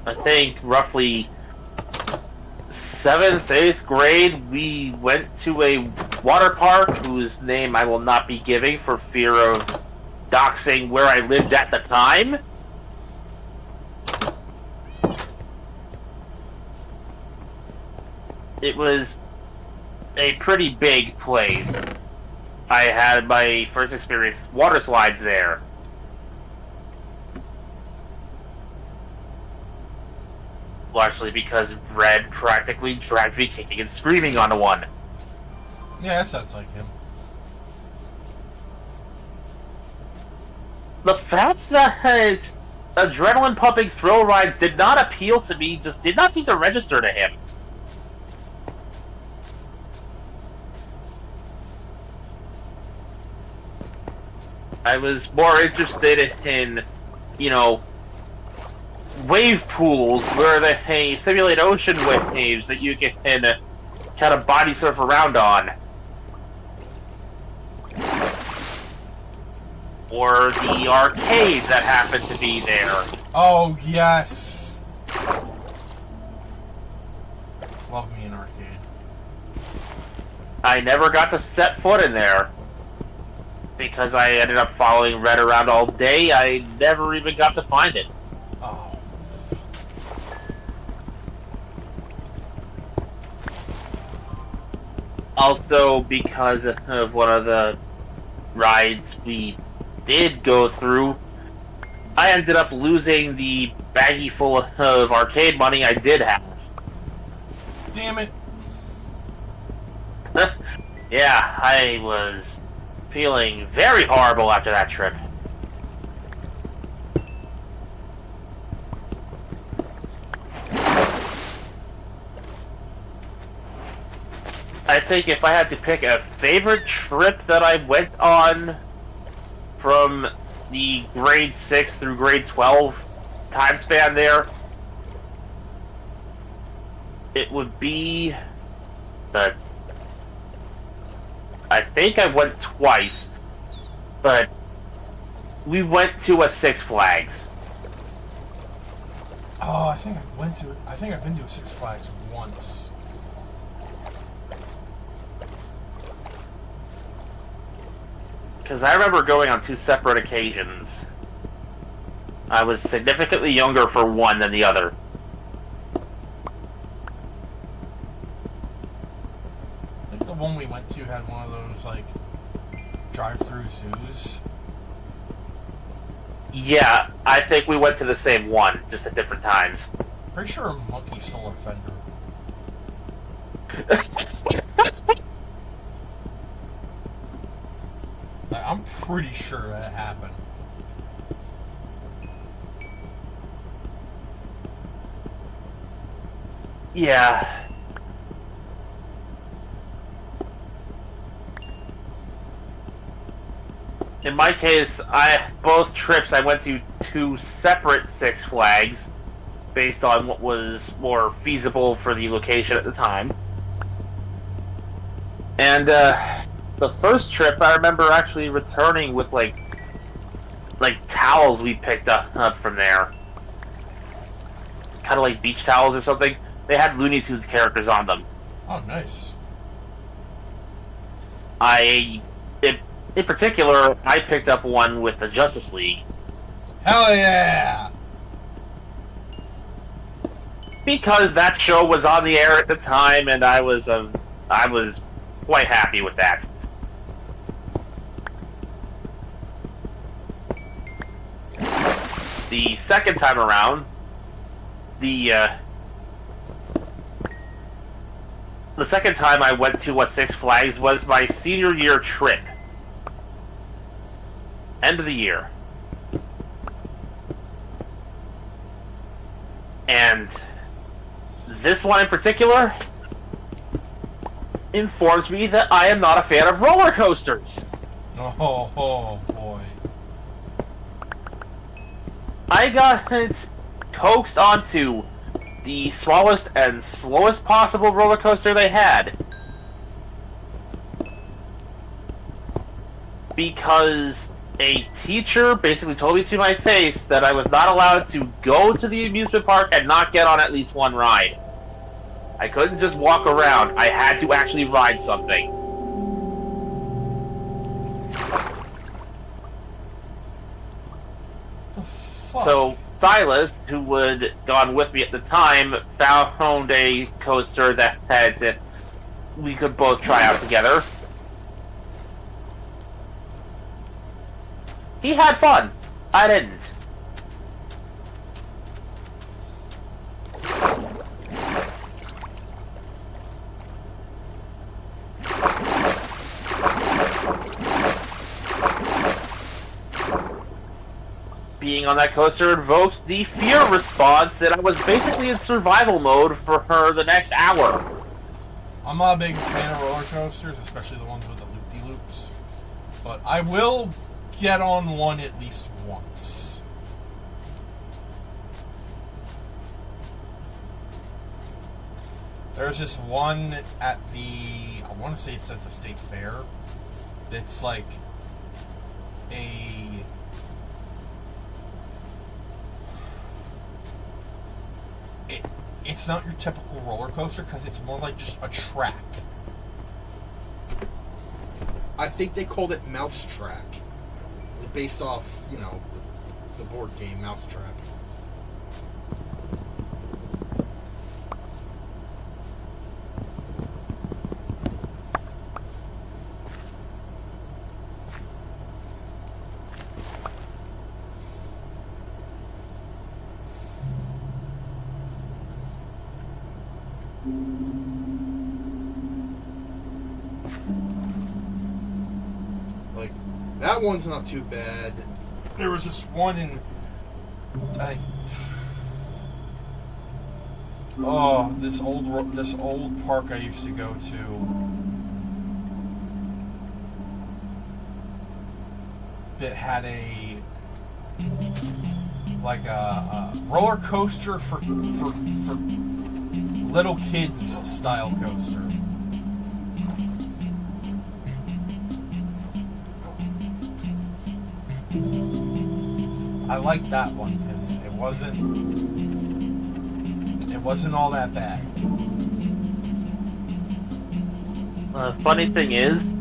I think roughly 7th, 8th grade, we went to a water park whose name I will not be giving for fear of doxing where I lived at the time. It was a pretty big place. I had my first experience with water slides there. Largely because Red practically dragged me kicking and screaming onto one. Yeah, that sounds like him. The fact that adrenaline-pumping thrill rides did not appeal to me just did not seem to register to him. I was more interested in, you know, wave pools where they simulate ocean waves that you can kind of body surf around on. Or the arcades that happen to be there. Oh, yes. Love me an arcade. I never got to set foot in there. because I ended up following Red around all day, I never even got to find it. Oh. Also, because of one of the rides we did go through, I ended up losing the baggie full of arcade money I did have. Damn it. Yeah, I was feeling very horrible after that trip. I think if I had to pick a favorite trip that I went on from the grade 6 through grade 12 time span there, it would be the... I think I went twice, but we went to a Six Flags. Oh, I think I've been to a Six Flags once. Because I remember going on 2 separate occasions. I was significantly younger for one than the other. I think the one we went to had one of those, like, drive-through zoos. Yeah, I think we went to the same one, just at different times. Pretty sure a monkey stole our fender. I'm pretty sure that happened. Yeah. In my case, both trips I went to 2 separate Six Flags based on what was more feasible for the location at the time. And the first trip I remember actually returning with like towels we picked up from there. Kind of like beach towels or something. They had Looney Tunes characters on them. Oh, nice. In particular, I picked up one with the Justice League. Hell yeah! Because that show was on the air at the time, and I was quite happy with that. The second time around, the second time I went to a Six Flags was my senior year trip. End of the year. And this one in particular informs me that I am not a fan of roller coasters. Oh boy. I got coaxed onto the smallest and slowest possible roller coaster they had. Because a teacher basically told me to my face that I was not allowed to go to the amusement park and not get on at least one ride. I couldn't just walk around. I had to actually ride something. The fuck? So Silas, who had gone with me at the time, found a coaster that had we could both try out together. He had fun. I didn't. Being on that coaster invoked the fear response, and I was basically in survival mode for her the next hour. I'm not a big fan of roller coasters, especially the ones with the loop-de-loops. But I will get on one at least once. There's this one at the, I want to say it's at the State Fair. It's like it's not your typical roller coaster because it's more like just a track. I think they called it Mousetrap, based off, you know, the board game Mousetrap. Like, that one's not too bad. There was this one in, this old park I used to go to that had a roller coaster for little kids style coaster. I liked that one because it wasn't all that bad. The funny thing is,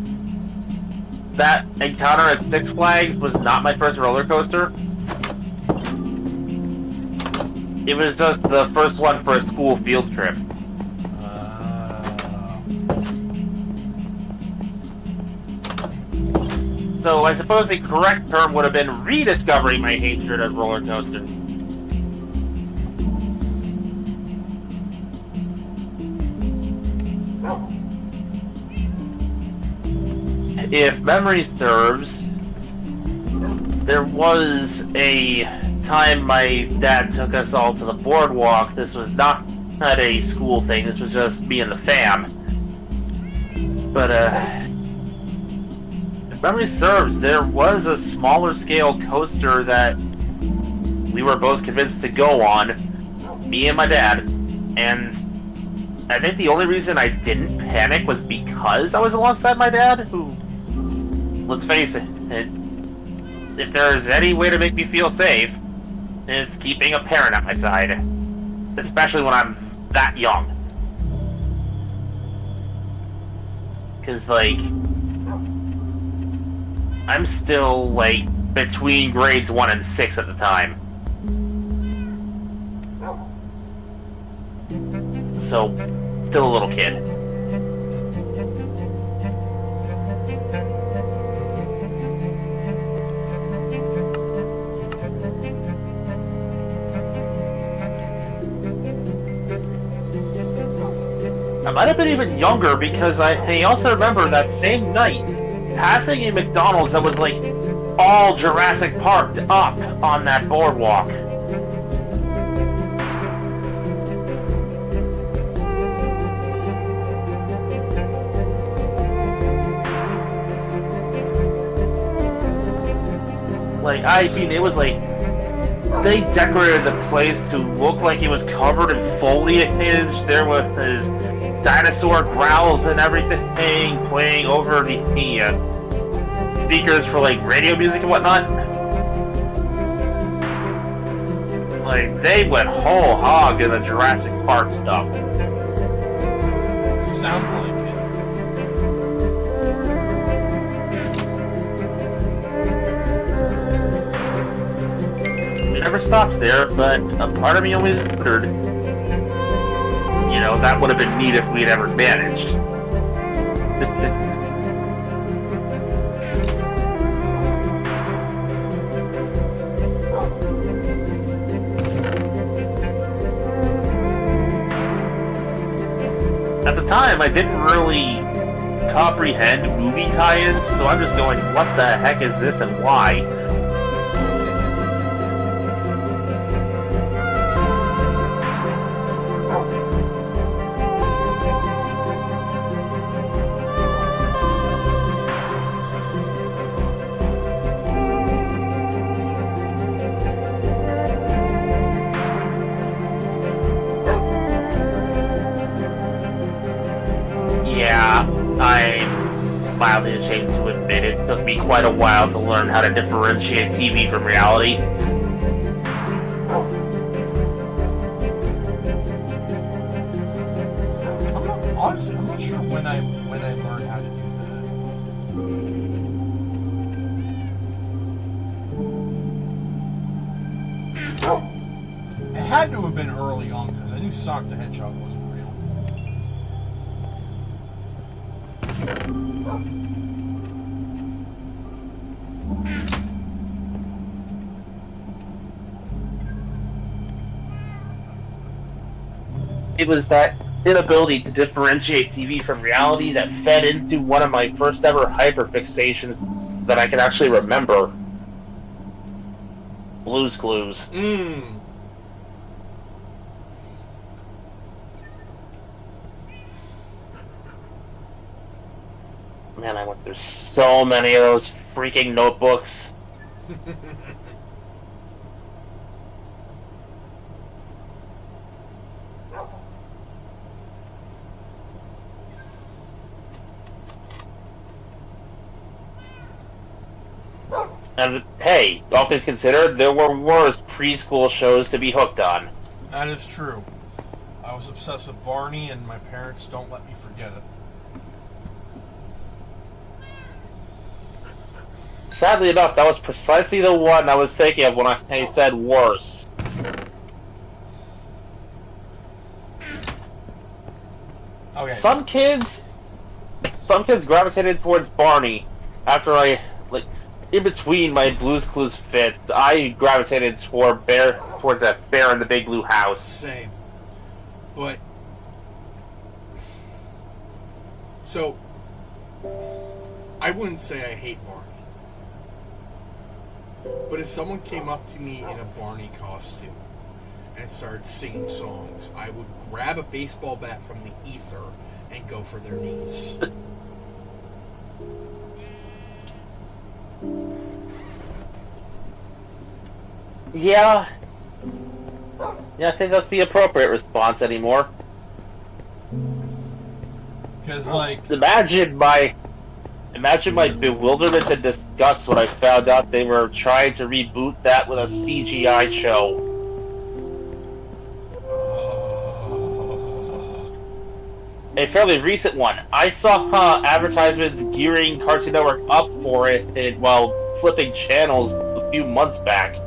that encounter at Six Flags was not my first roller coaster. It was just the first one for a school field trip. So I suppose the correct term would have been rediscovering my hatred of roller coasters. If memory serves, there was a time my dad took us all to the boardwalk. This was not a school thing, this was just me and the fam. But, if memory serves, there was a smaller scale coaster that we were both convinced to go on, me and my dad, and I think the only reason I didn't panic was because I was alongside my dad, who, let's face it, if there's any way to make me feel safe, it's keeping a parent at my side. Especially when I'm that young. Because, like, I'm still, like, between grades 1 and 6 at the time. So, still a little kid. I might have been even younger because I also remember that same night passing a McDonald's that was like all Jurassic Parked up on that boardwalk. Like, I mean, it was like they decorated the place to look like it was covered in foliage. There was dinosaur growls and everything playing over the speakers for like radio music and whatnot. Like, they went whole hog in the Jurassic Park stuff. Sounds like it. We never stopped there, but a part of me always wondered, you know, that would have been neat if we'd ever managed. At the time, I didn't really comprehend movie tie-ins, so I'm just going, what the heck is this and why? Yeah, I'm mildly ashamed to admit it took me quite a while to learn how to differentiate TV from reality. I'm not sure when I learned how to do that. It had to have been early on because I knew Sonic the Hedgehog wasn't real. It was that inability to differentiate TV from reality that fed into one of my first ever hyperfixations that I can actually remember. Blue's Clues. Man, I went through so many of those freaking notebooks. And hey, all things considered, there were worse preschool shows to be hooked on. That is true. I was obsessed with Barney, and my parents don't let me forget it. Sadly enough, that was precisely the one I was thinking of when I said worse. Okay. Some kids gravitated towards Barney after in between my Blue's Clues fits, I gravitated towards that Bear in the Big Blue House. Same. But so I wouldn't say I hate Barney. But if someone came up to me in a Barney costume and started singing songs, I would grab a baseball bat from the ether and go for their knees. Yeah, I think that's the appropriate response anymore. Because, like, imagine my bewilderment and disgust when I found out they were trying to reboot that with a CGI show. A fairly recent one. I saw advertisements gearing Cartoon Network up for it while flipping channels a few months back.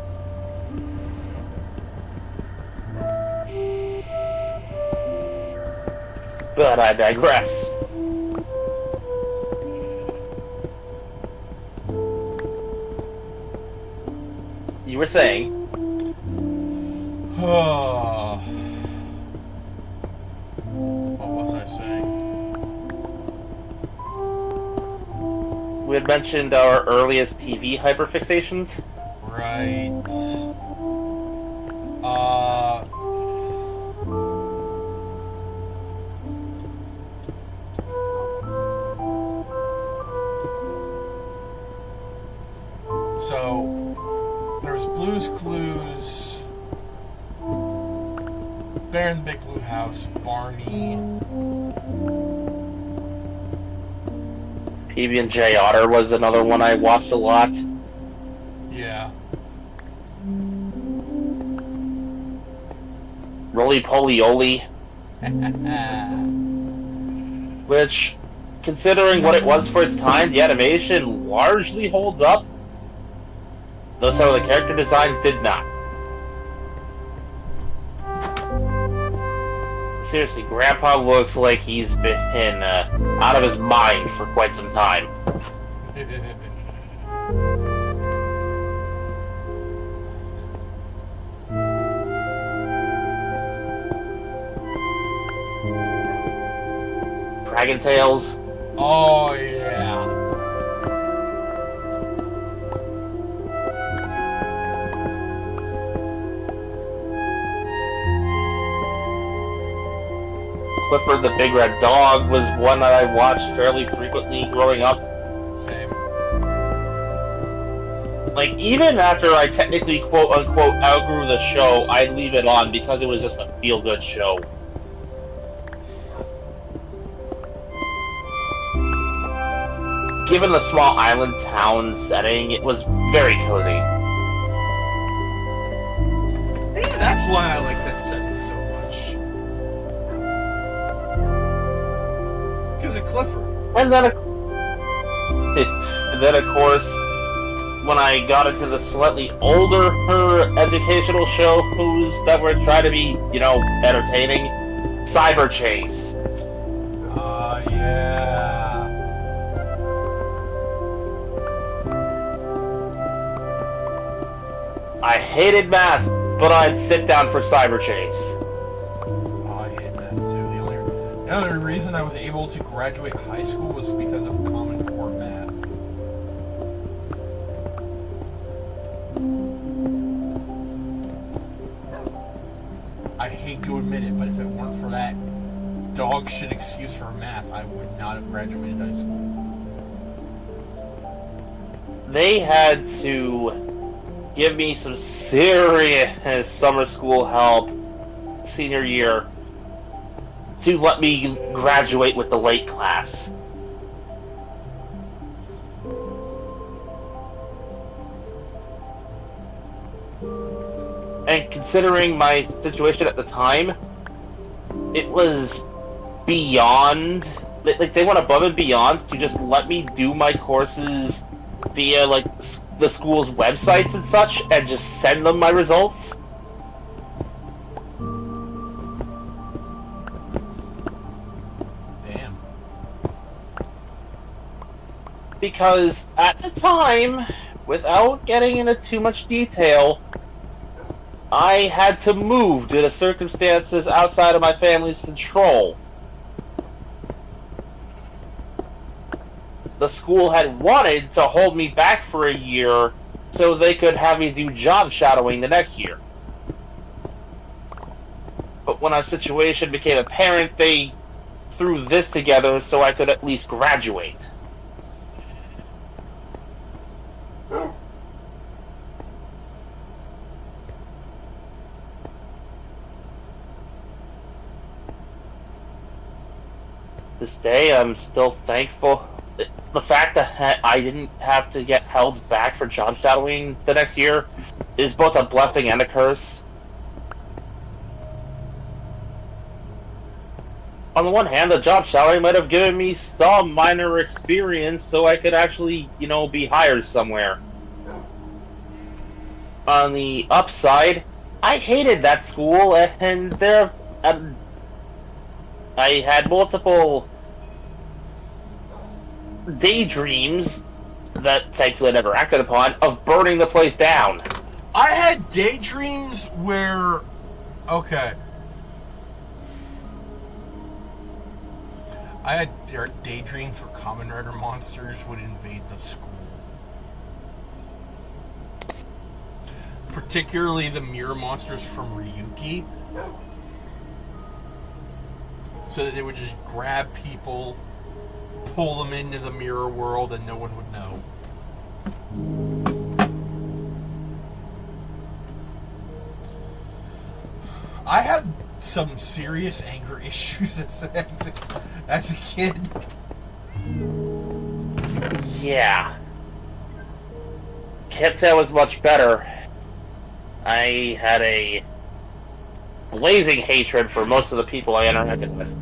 But I digress. You were saying? What was I saying? We had mentioned our earliest TV hyperfixations. Right. So, there's Blue's Clues, Bear in the Big Blue House, Barney. PB&J Otter was another one I watched a lot. Yeah. Roly Poly Oly. Which, considering what it was for its time, the animation largely holds up. Though some of the character designs did not. Seriously, Grandpa looks like he's been out of his mind for quite some time. Dragon Tales. Oh, yeah. Clifford the Big Red Dog was one that I watched fairly frequently growing up. Same. Like, even after I technically quote-unquote outgrew the show, I'd leave it on because it was just a feel-good show. Given the small island town setting, it was very cozy. Maybe that's why I like that setting so much. Because of Clifford. And then, of course, when I got into the slightly older educational shows that were trying to be, entertaining. Cyber Chase. Yeah. I hated math, but I'd sit down for Cyber Chase. Oh, I hated math too. The only reason I was able to graduate high school was because of Common Core math. I hate to admit it, but if it weren't for that dog shit excuse for math, I would not have graduated high school. They had to give me some serious summer school help senior year to let me graduate with the late class. And considering my situation at the time, it was beyond, like, they went above and beyond to just let me do my courses via, like, the school's websites and such, and just send them my results. Damn. Because at the time, without getting into too much detail, I had to move due to circumstances outside of my family's control. The school had wanted to hold me back for a year so they could have me do job shadowing the next year. But when our situation became apparent, they threw this together so I could at least graduate. This day, I'm still thankful. The fact that I didn't have to get held back for job shadowing the next year is both a blessing and a curse. On the one hand, the job shadowing might have given me some minor experience so I could actually, be hired somewhere. On the upside, I hated that school, and I had multiple daydreams that thankfully I never acted upon of burning the place down. I had daydreams where... Okay. I had daydreams where Kamen Rider monsters would invade the school. Particularly the mirror monsters from Ryuki. So that they would just grab people, pull them into the mirror world, and no one would know. I had some serious anger issues as a kid. Yeah. Can't say I was much better. I had a blazing hatred for most of the people I interacted with.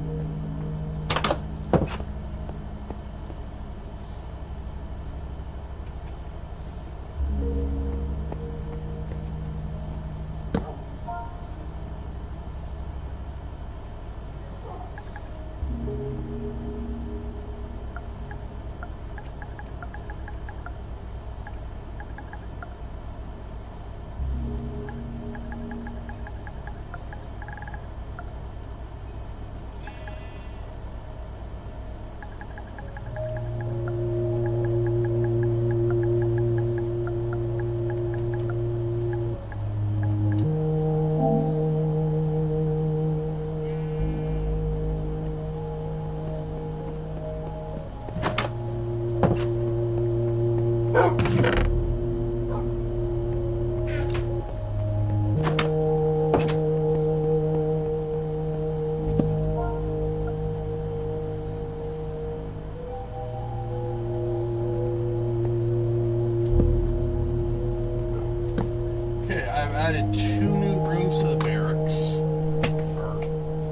Added 2 new rooms to the barracks, or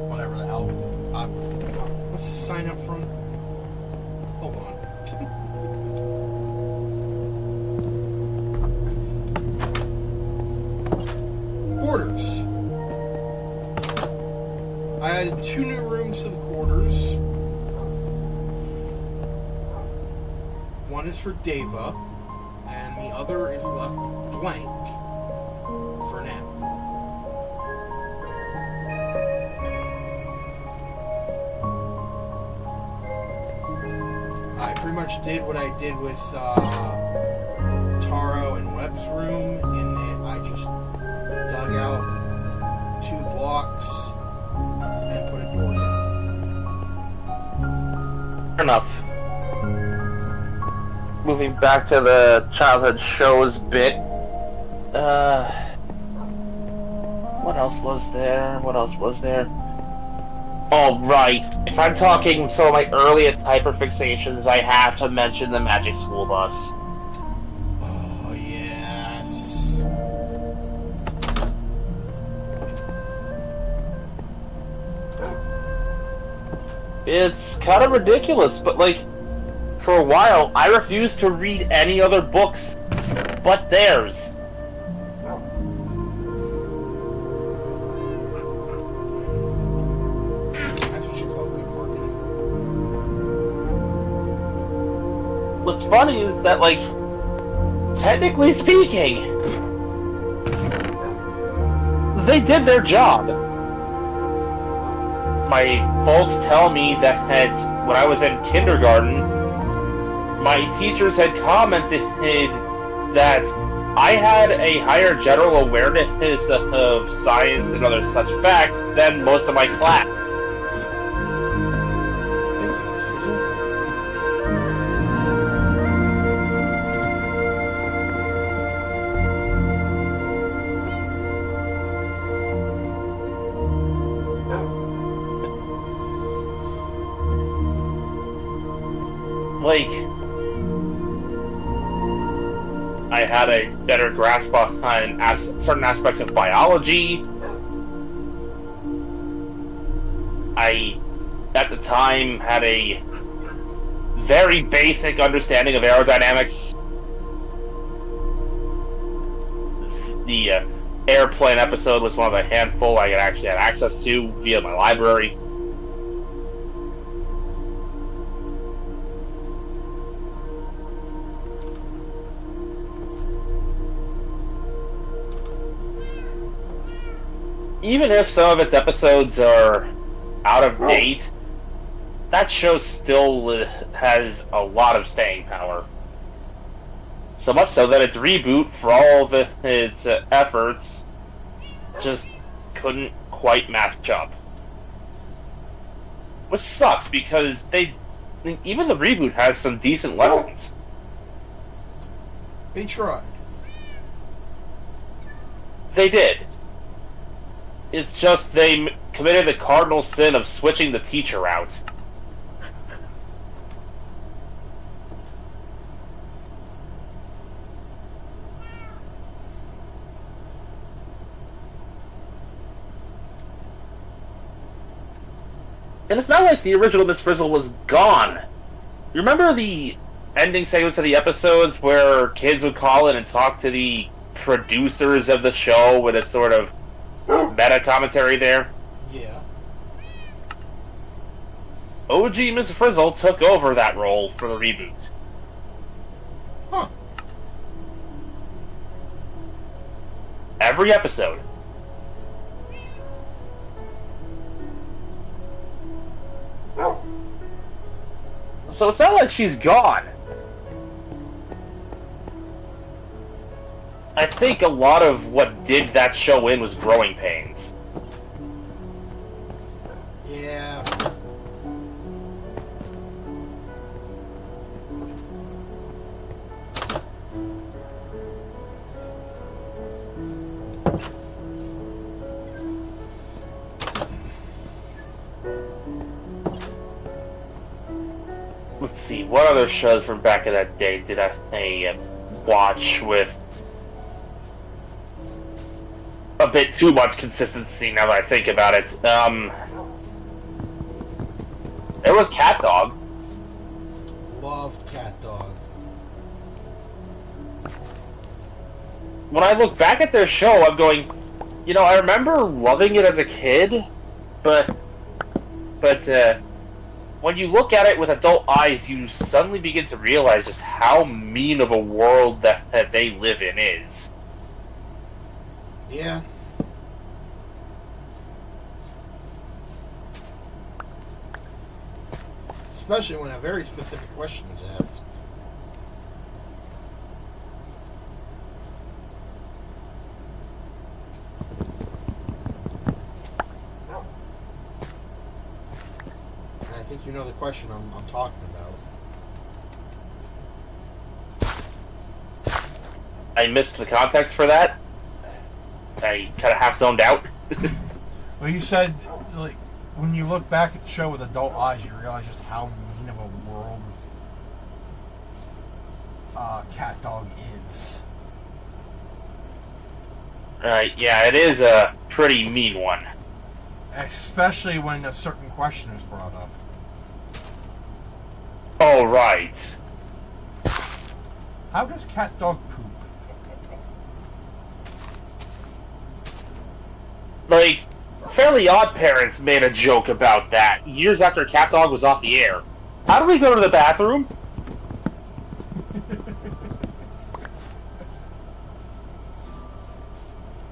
whatever the hell. What's the sign up front? Hold on. quarters. I added 2 new rooms to the quarters. One is for Deva, and the other is left blank for now. I pretty much did what I did with Taro and Webb's room, in that I just dug out 2 blocks and put a door down. Fair enough. Moving back to the childhood shows bit. What else was there? Oh, right. If I'm talking some of my earliest hyperfixations, I have to mention the Magic School Bus. Oh, yes. It's kind of ridiculous, but for a while, I refused to read any other books but theirs. That's what you call good marketing. What's funny is that, technically speaking, they did their job. My folks tell me that when I was in kindergarten, my teachers had commented that I had a higher general awareness of science and other such facts than most of my class. Thank you, Miss Frizzle. I had a better grasp on certain aspects of biology. I, at the time, had a very basic understanding of aerodynamics. The airplane episode was one of a handful I actually had access to via my library. Even if some of its episodes are out of date, that show still has a lot of staying power. So much so that its reboot, for all of its efforts, just couldn't quite match up. Which sucks, because even the reboot has some decent lessons. They tried. They did. It's just they committed the cardinal sin of switching the teacher out. And it's not like the original Miss Frizzle was gone. You remember the ending segments of the episodes where kids would call in and talk to the producers of the show with a sort of meta commentary there? Yeah. OG Miss Frizzle took over that role for the reboot. Huh. Every episode. So it's not like she's gone. I think a lot of what did that show in was growing pains. Yeah. Let's see, what other shows from back in that day did I watch with a bit too much consistency now that I think about it? There was Cat Dog. Loved Cat Dog. When I look back at their show, I'm going, I remember loving it as a kid, but when you look at it with adult eyes, you suddenly begin to realize just how mean of a world that they live in is. Yeah. Especially when a very specific question is asked. And I think you know the question I'm talking about. I missed the context for that. I kind of half zoned out. Well, you said, like, when you look back at the show with adult eyes, you realize just how mean of a world Cat Dog is. Yeah, it is a pretty mean one. Especially when a certain question is brought up. Oh, right. How does Cat Dog poop? Like, Fairly Odd Parents made a joke about that years after Cat Dog was off the air. How do we go to the bathroom?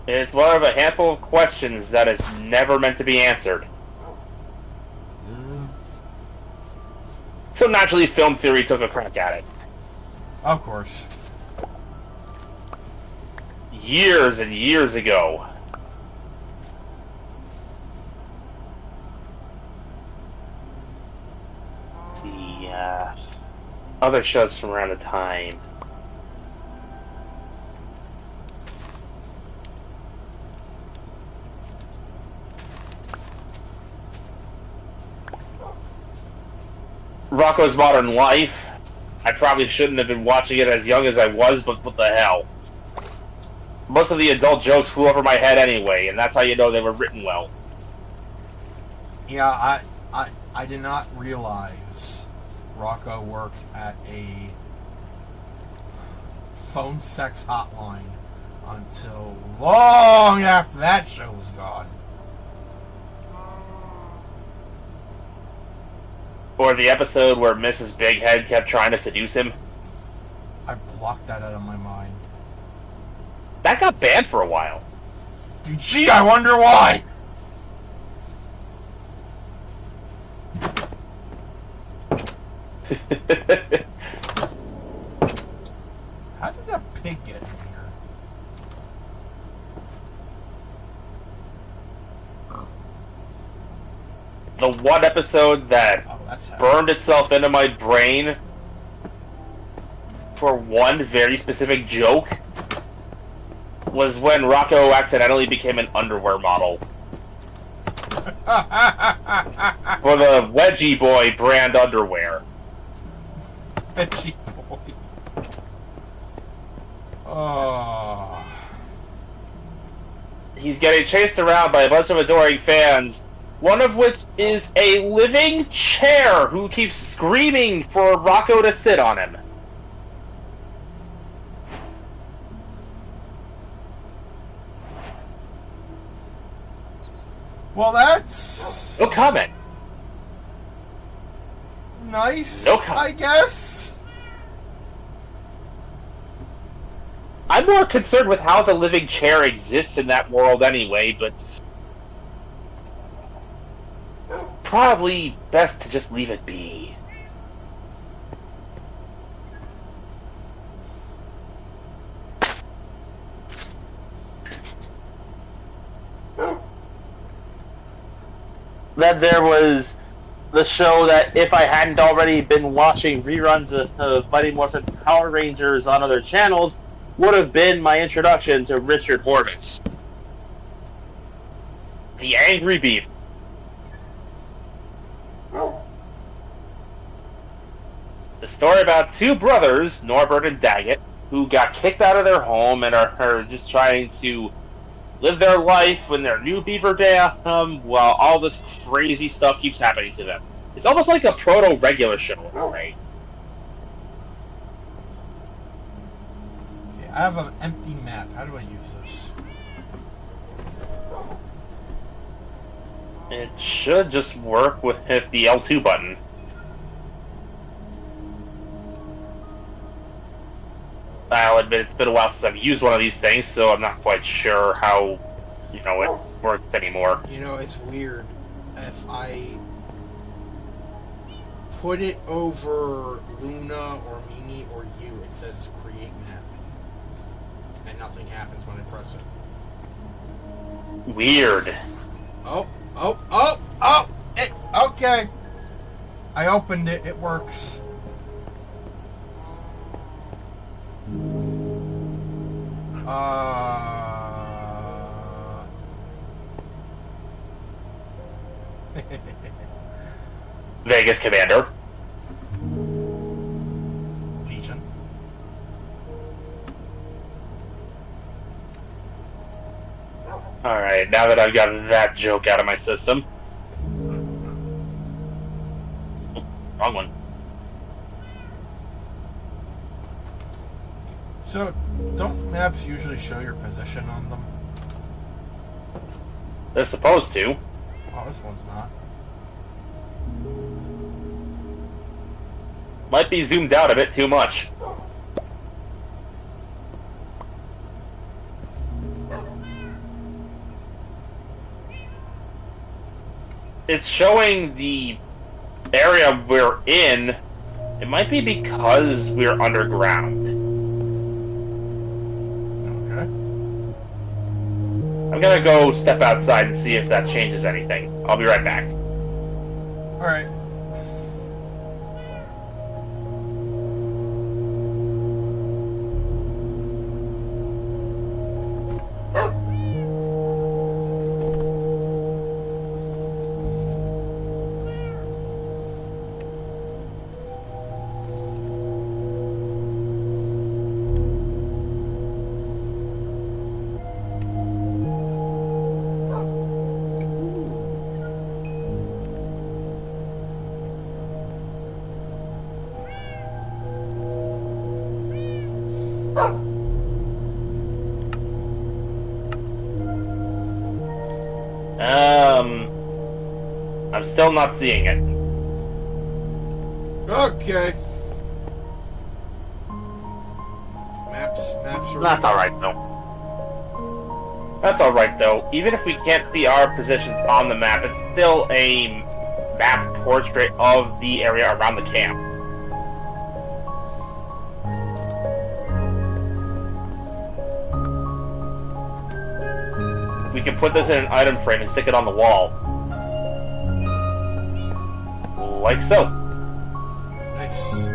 It's one of a handful of questions that is never meant to be answered. So naturally, Film Theory took a crack at it. Of course. Years and years ago. The other shows from around the time. Rocko's Modern Life. I probably shouldn't have been watching it as young as I was, but what the hell. Most of the adult jokes flew over my head anyway, and that's how you know they were written well. Yeah, I did not realize Rocko worked at a phone sex hotline until long after that show was gone. Or the episode where Mrs. Bighead kept trying to seduce him. I blocked that out of my mind. That got banned for a while. Gee, I wonder why! How did that pig get in here? The one episode that burned itself into my brain for one very specific joke was when Rocko accidentally became an underwear model. For the Wedgie Boy brand underwear. Wedgie Boy. Oh. He's getting chased around by a bunch of adoring fans, one of which is a living chair who keeps screaming for Rocko to sit on him. Well, that's... No comment. Nice, No comment. I guess. I'm more concerned with how the living chair exists in that world anyway, but probably best to just leave it be. Then there was the show that, if I hadn't already been watching reruns of Mighty Morphin Power Rangers on other channels, would have been my introduction to Richard Horvitz. The Angry Beaver. The story about two brothers, Norbert and Daggett, who got kicked out of their home and are just trying to live their life in their new beaver dam while all this crazy stuff keeps happening to them. It's almost like a proto-regular show, right? Okay, I have an empty map. How do I use this? It should just work with the L2 button. I'll admit it's been a while since I've used one of these things, so I'm not quite sure how, it works anymore. It's weird. If I put it over Luna or Mimi or you, it says create map. And nothing happens when I press it. Weird. Okay. I opened it. It works. Vegas Commander. Legion. Alright, now that I've got that joke out of my system. Wrong one. So, don't maps usually show your position on them? They're supposed to. Oh, this one's not. Might be zoomed out a bit too much. It's showing the area we're in. It might be because we're underground. Okay. I'm gonna go step outside and see if that changes anything. I'll be right back. Alright. I'm still not seeing it. Okay. Maps are... That's alright, though. That's alright, though. Even if we can't see our positions on the map, it's still a map portrait of the area around the camp. We can put this in an item frame and stick it on the wall. Like so. Nice.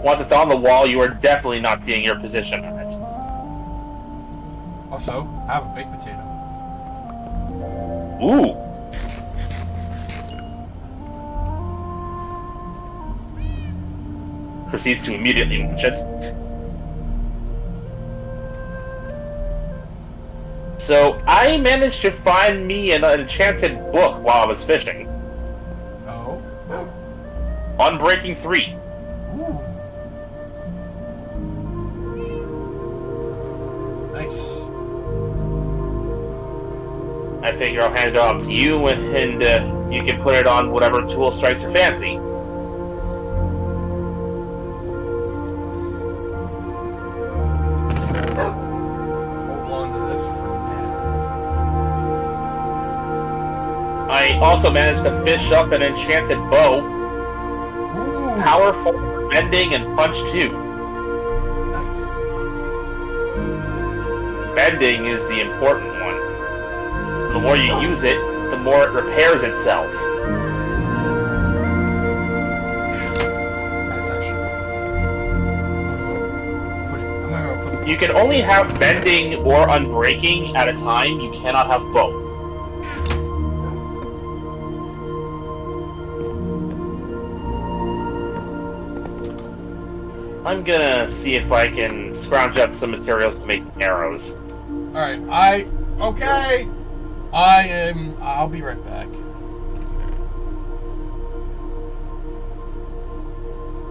Once it's on the wall, you are definitely not seeing your position on it. Also, I have a baked potato. Ooh. Proceeds to immediately munch it. So, I managed to find me an enchanted book while I was fishing. Oh? Unbreaking 3. Ooh. Nice. I figure I'll hand it off to you, and you can put it on whatever tool strikes your fancy. I also managed to fish up an enchanted bow. Ooh. Powerful, bending, and punch too. Nice. Bending is the important one. The more you use it, the more it repairs itself. That's actually I'm gonna put You can only have bending or unbreaking at a time. You cannot have both. I'm gonna see if I can scrounge up some materials to make some arrows. Alright, okay! I'll be right back.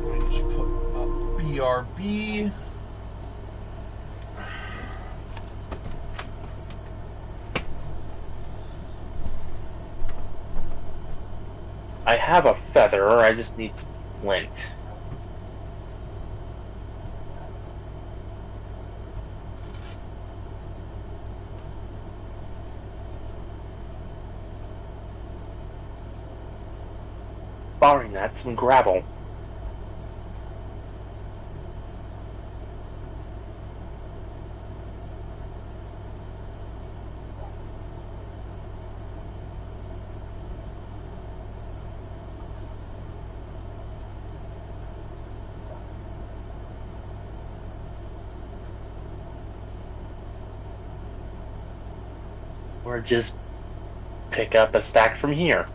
Let me just put up BRB. I have a feather, I just need some flint. Barring that, some gravel. Or just pick up a stack from here.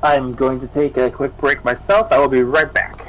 I'm going to take a quick break myself. I will be right back.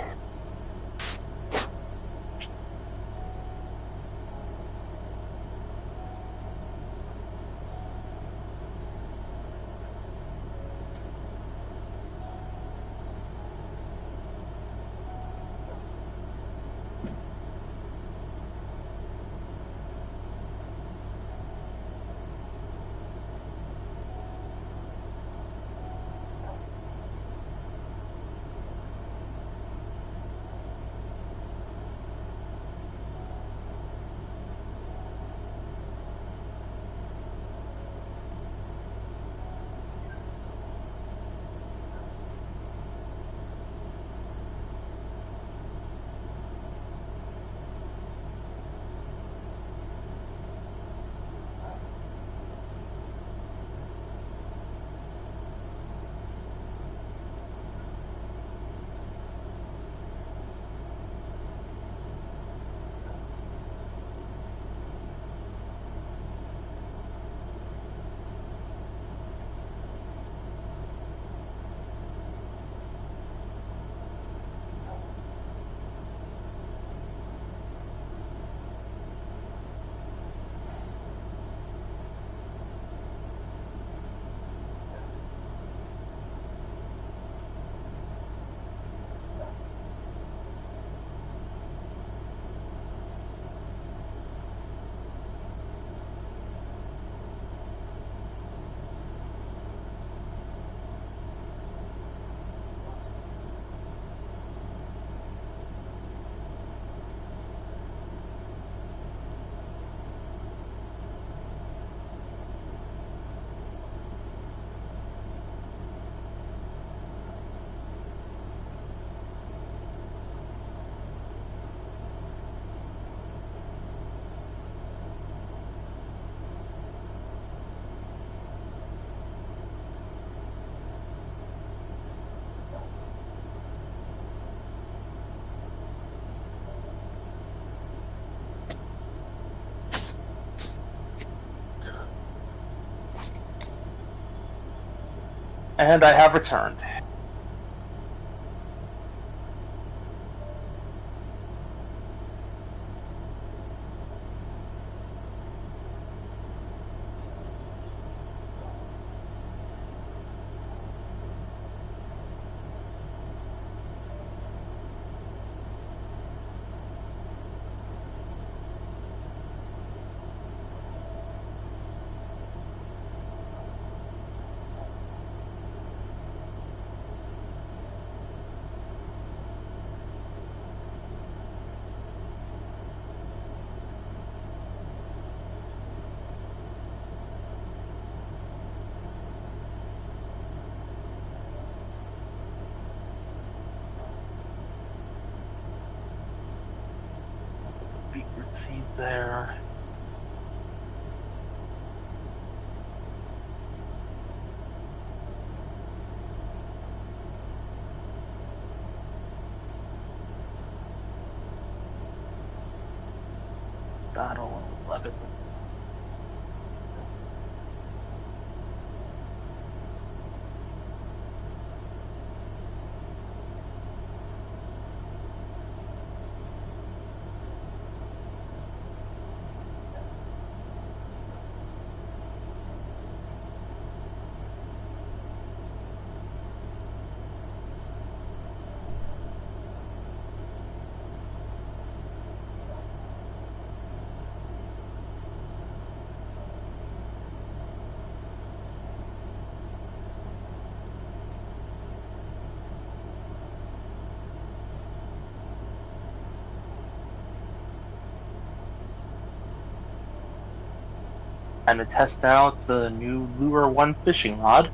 And I have returned. Beetroot seed there. That'll 11. And to test out the new Lure 1 fishing rod.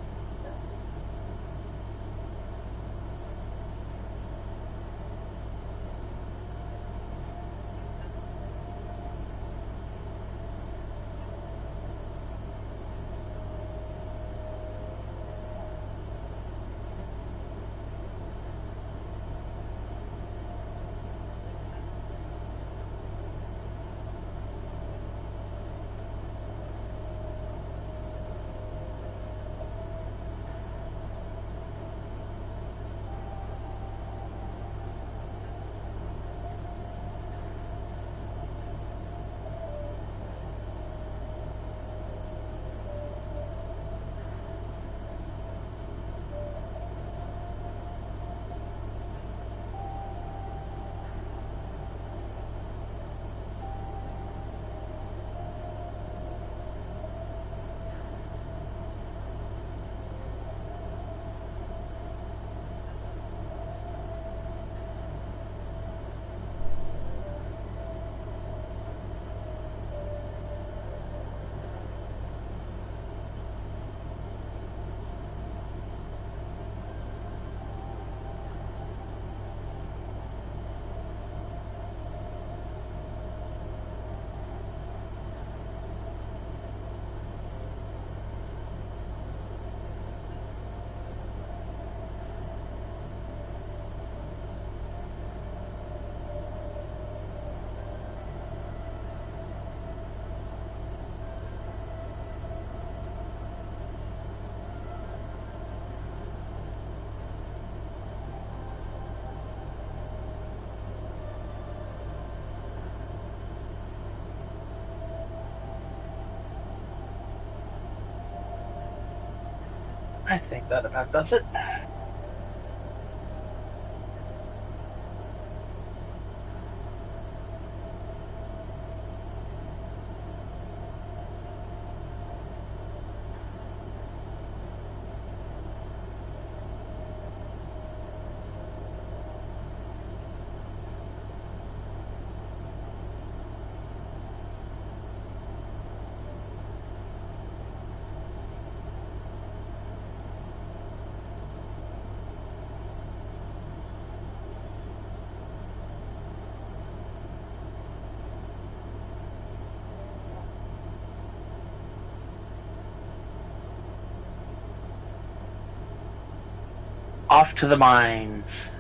I think that about does it. Off to the mines.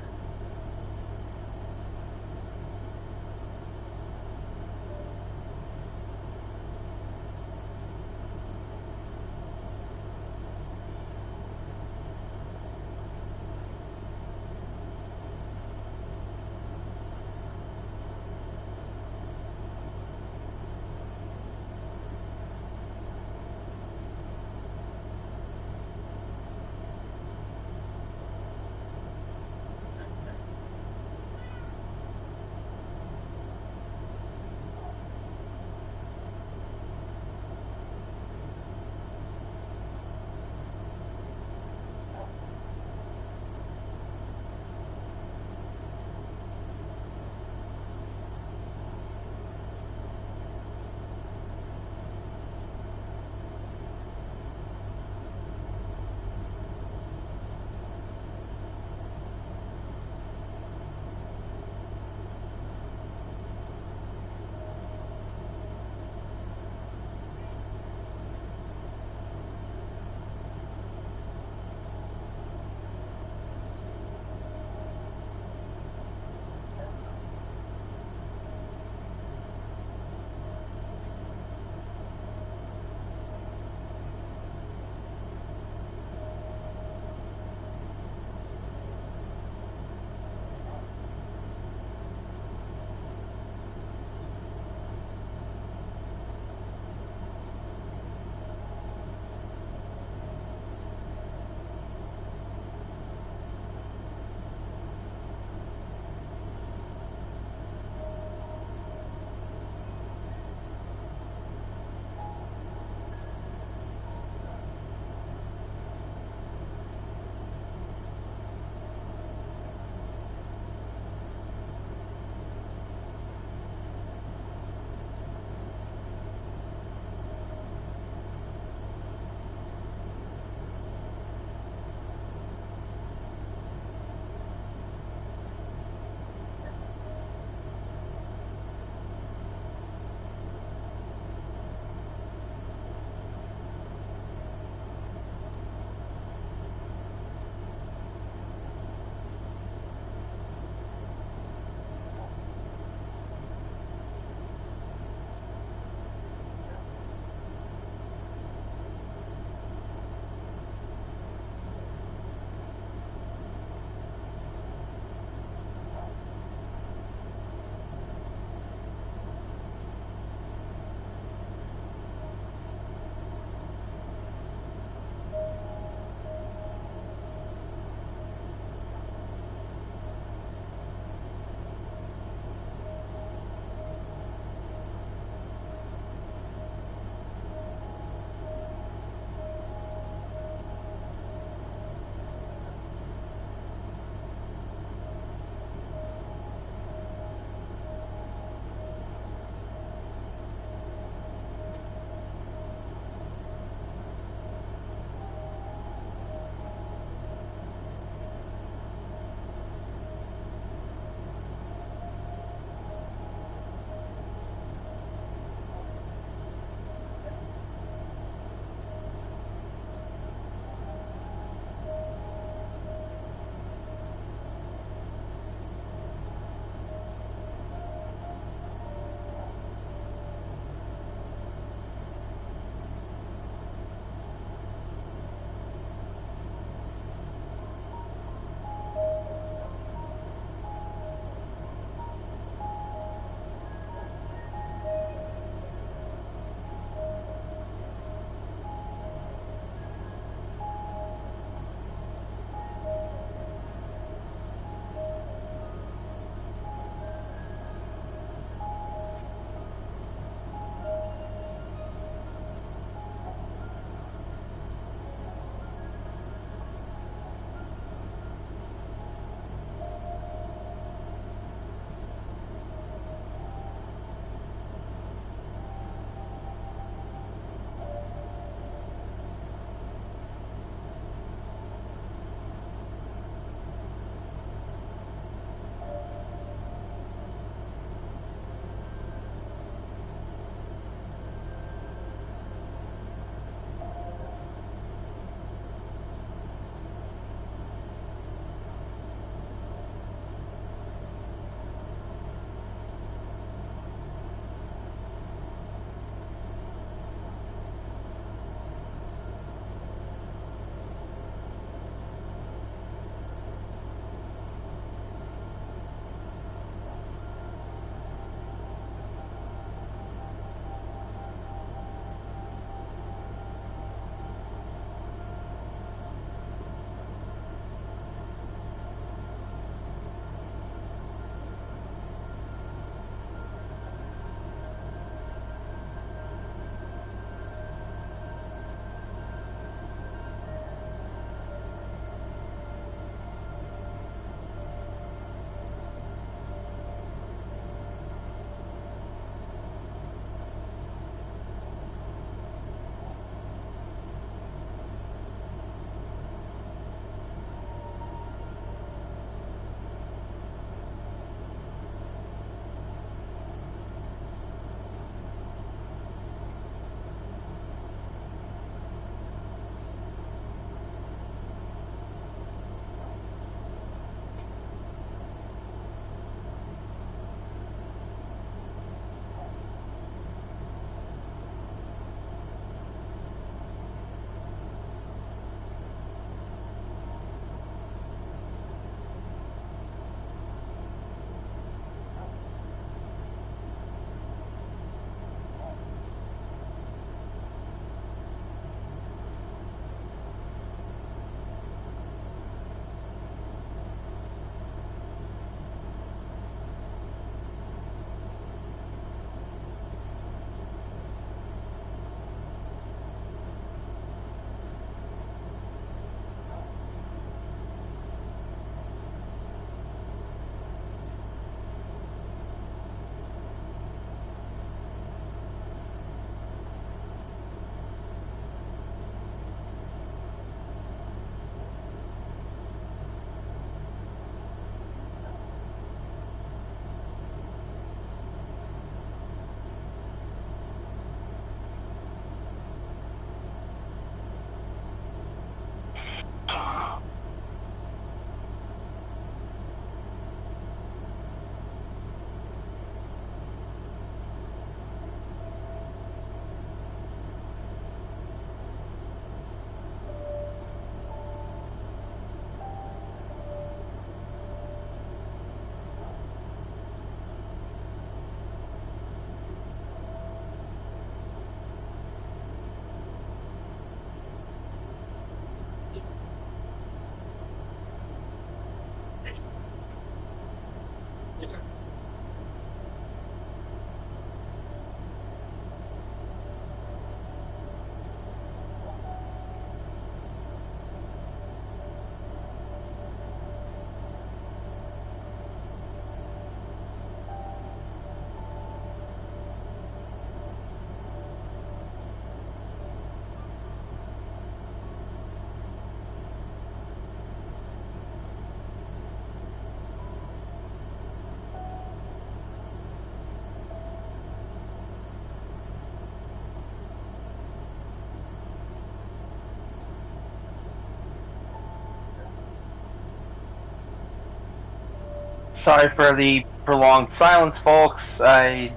Sorry for the prolonged silence, folks. I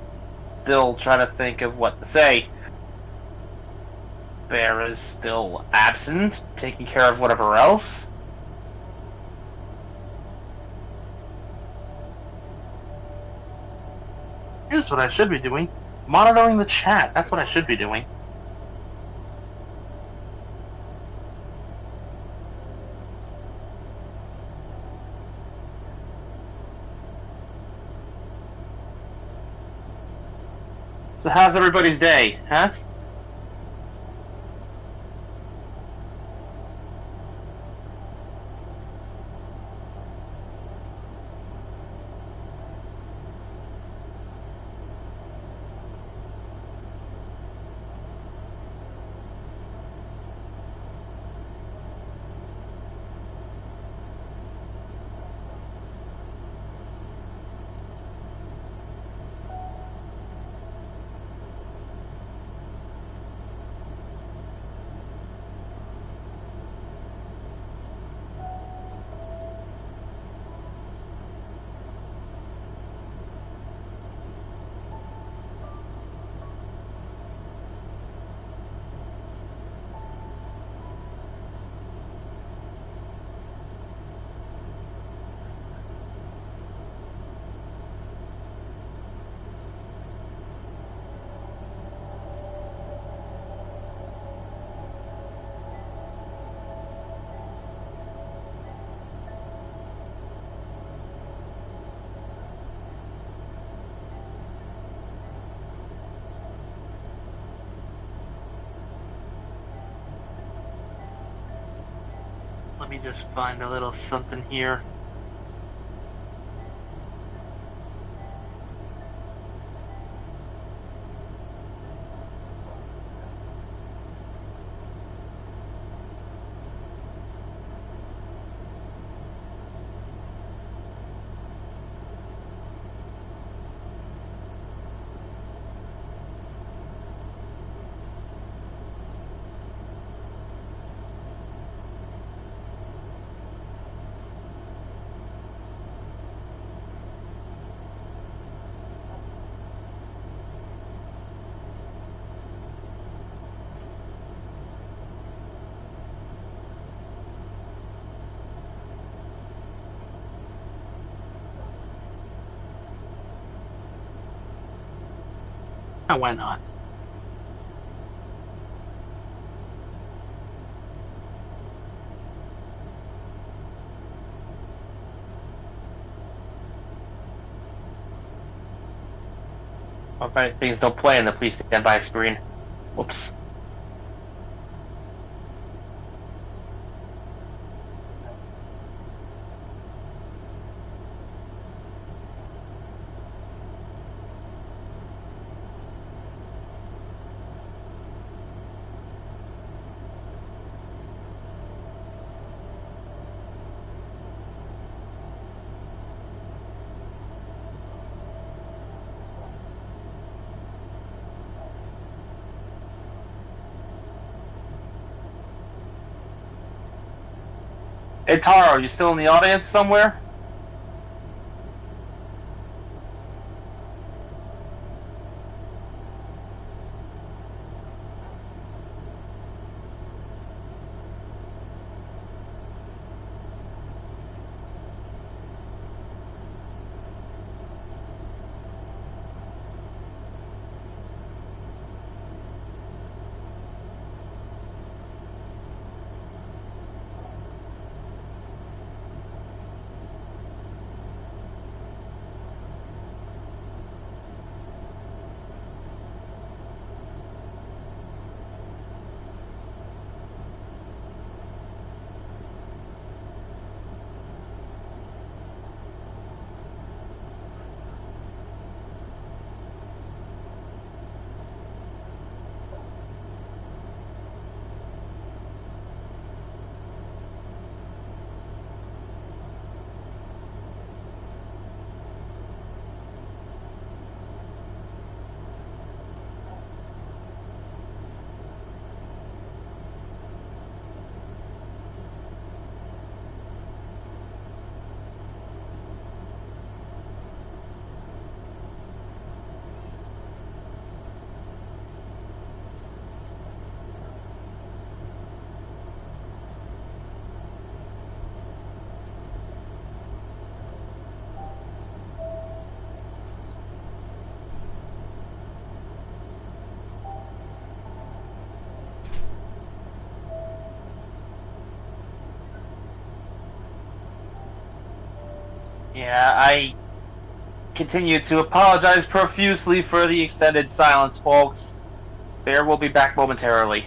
still trying to think of what to say. Bear is still absent, taking care of whatever else. Here's what I should be doing. Monitoring the chat. That's what I should be doing. So how's everybody's day, huh? Let me just find a little something here. Why not? Alright, things don't play in the please stand by screen. Whoops. Hey Taro, are you still in the audience somewhere? Yeah, I continue to apologize profusely for the extended silence, folks. Bear will be back momentarily.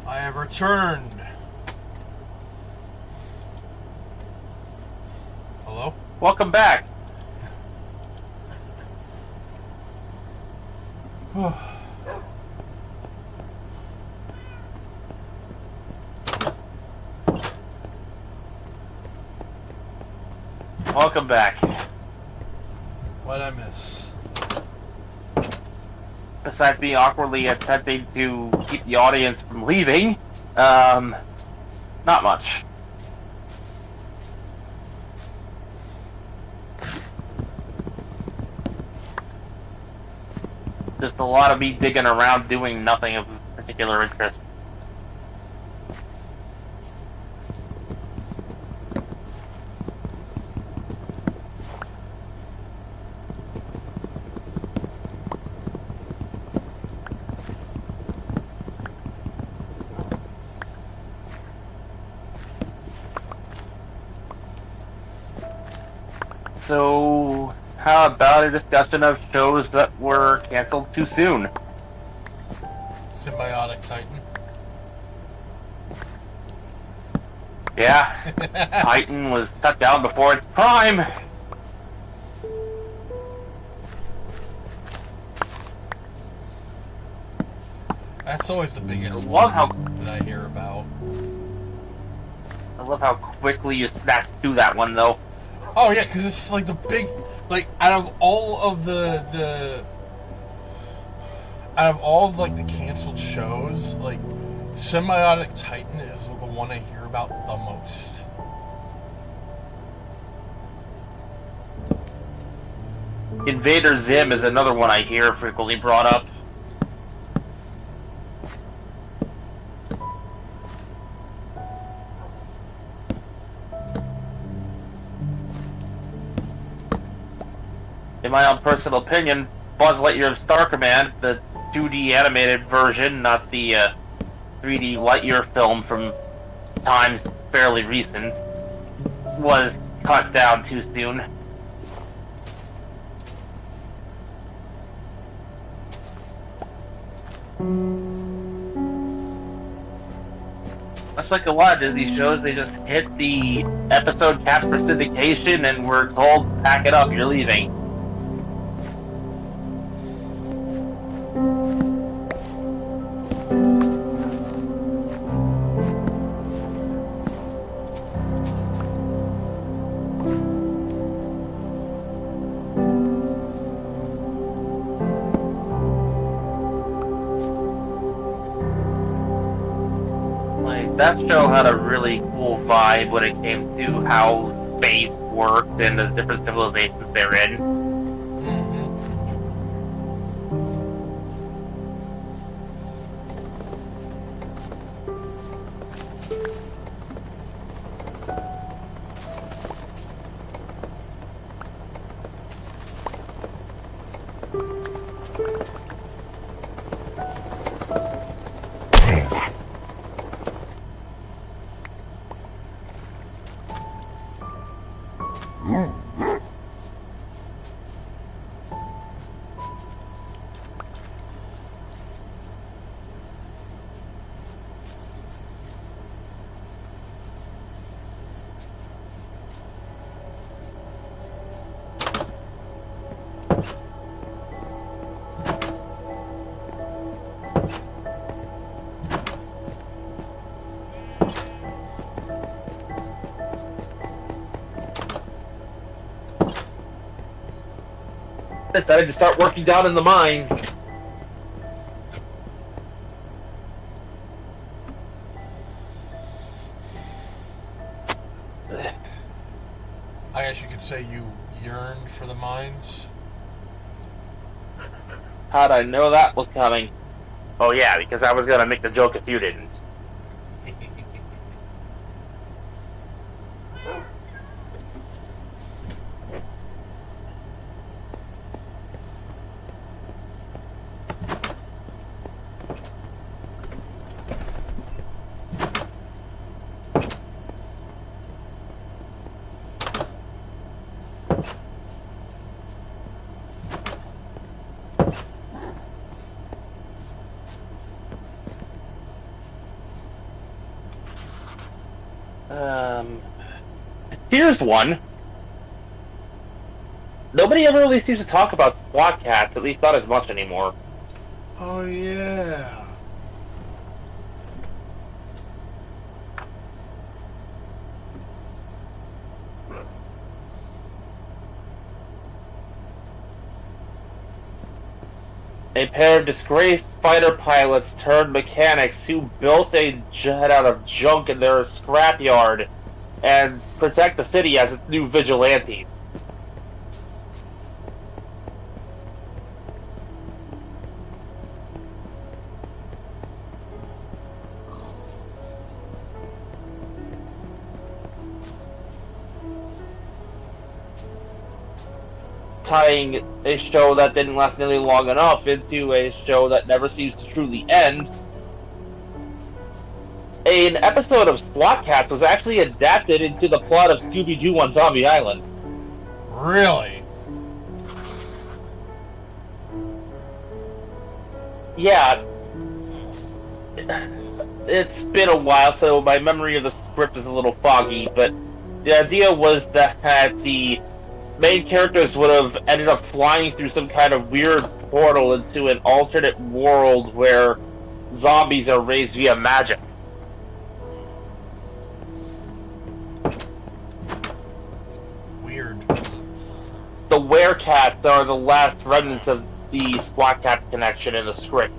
I have returned. Hello? Welcome back. Welcome back. What'd I miss? Besides being awkwardly attempting to keep the audience from leaving, not much. Just a lot of me digging around doing nothing of particular interest. So, how about a discussion of shows that were canceled too soon? Symbiotic Titan. Yeah, Titan was cut down before its prime. That's always the biggest I one love how that I hear about. I love how quickly you snapped to that one, though. Oh yeah, because it's like the big, like out of all of the like the canceled shows, like Symbiotic Titan is the one I hear about the most. Invader Zim is another one I hear frequently brought up. In my own personal opinion, Buzz Lightyear Star Command, the 2D animated version, not the 3D Lightyear film from times fairly recent, was cut down too soon. Much like a lot of Disney shows, they just hit the episode cap for syndication and we're told, pack it up, you're leaving. That show had a really cool vibe when it came to how space worked and the different civilizations they're in. Decided to start working down in the mines. I guess you could say you yearned for the mines. How'd I know that was coming? Oh yeah, because I was gonna make the joke if you didn't. Here's one. Nobody ever really seems to talk about SWAT cats, at least not as much anymore. Oh yeah. A pair of disgraced fighter pilots turned mechanics who built a jet out of junk in their scrapyard and protect the city as its new vigilantes. Tying a show that didn't last nearly long enough into a show that never seems to truly end. An episode of SWAT Cats was actually adapted into the plot of Scooby-Doo on Zombie Island. Really? Yeah. It's been a while, so my memory of the script is a little foggy, but the idea was that the main characters would have ended up flying through some kind of weird portal into an alternate world where zombies are raised via magic. Weird. The Werecats are the last remnants of the SWAT Cats connection in the script.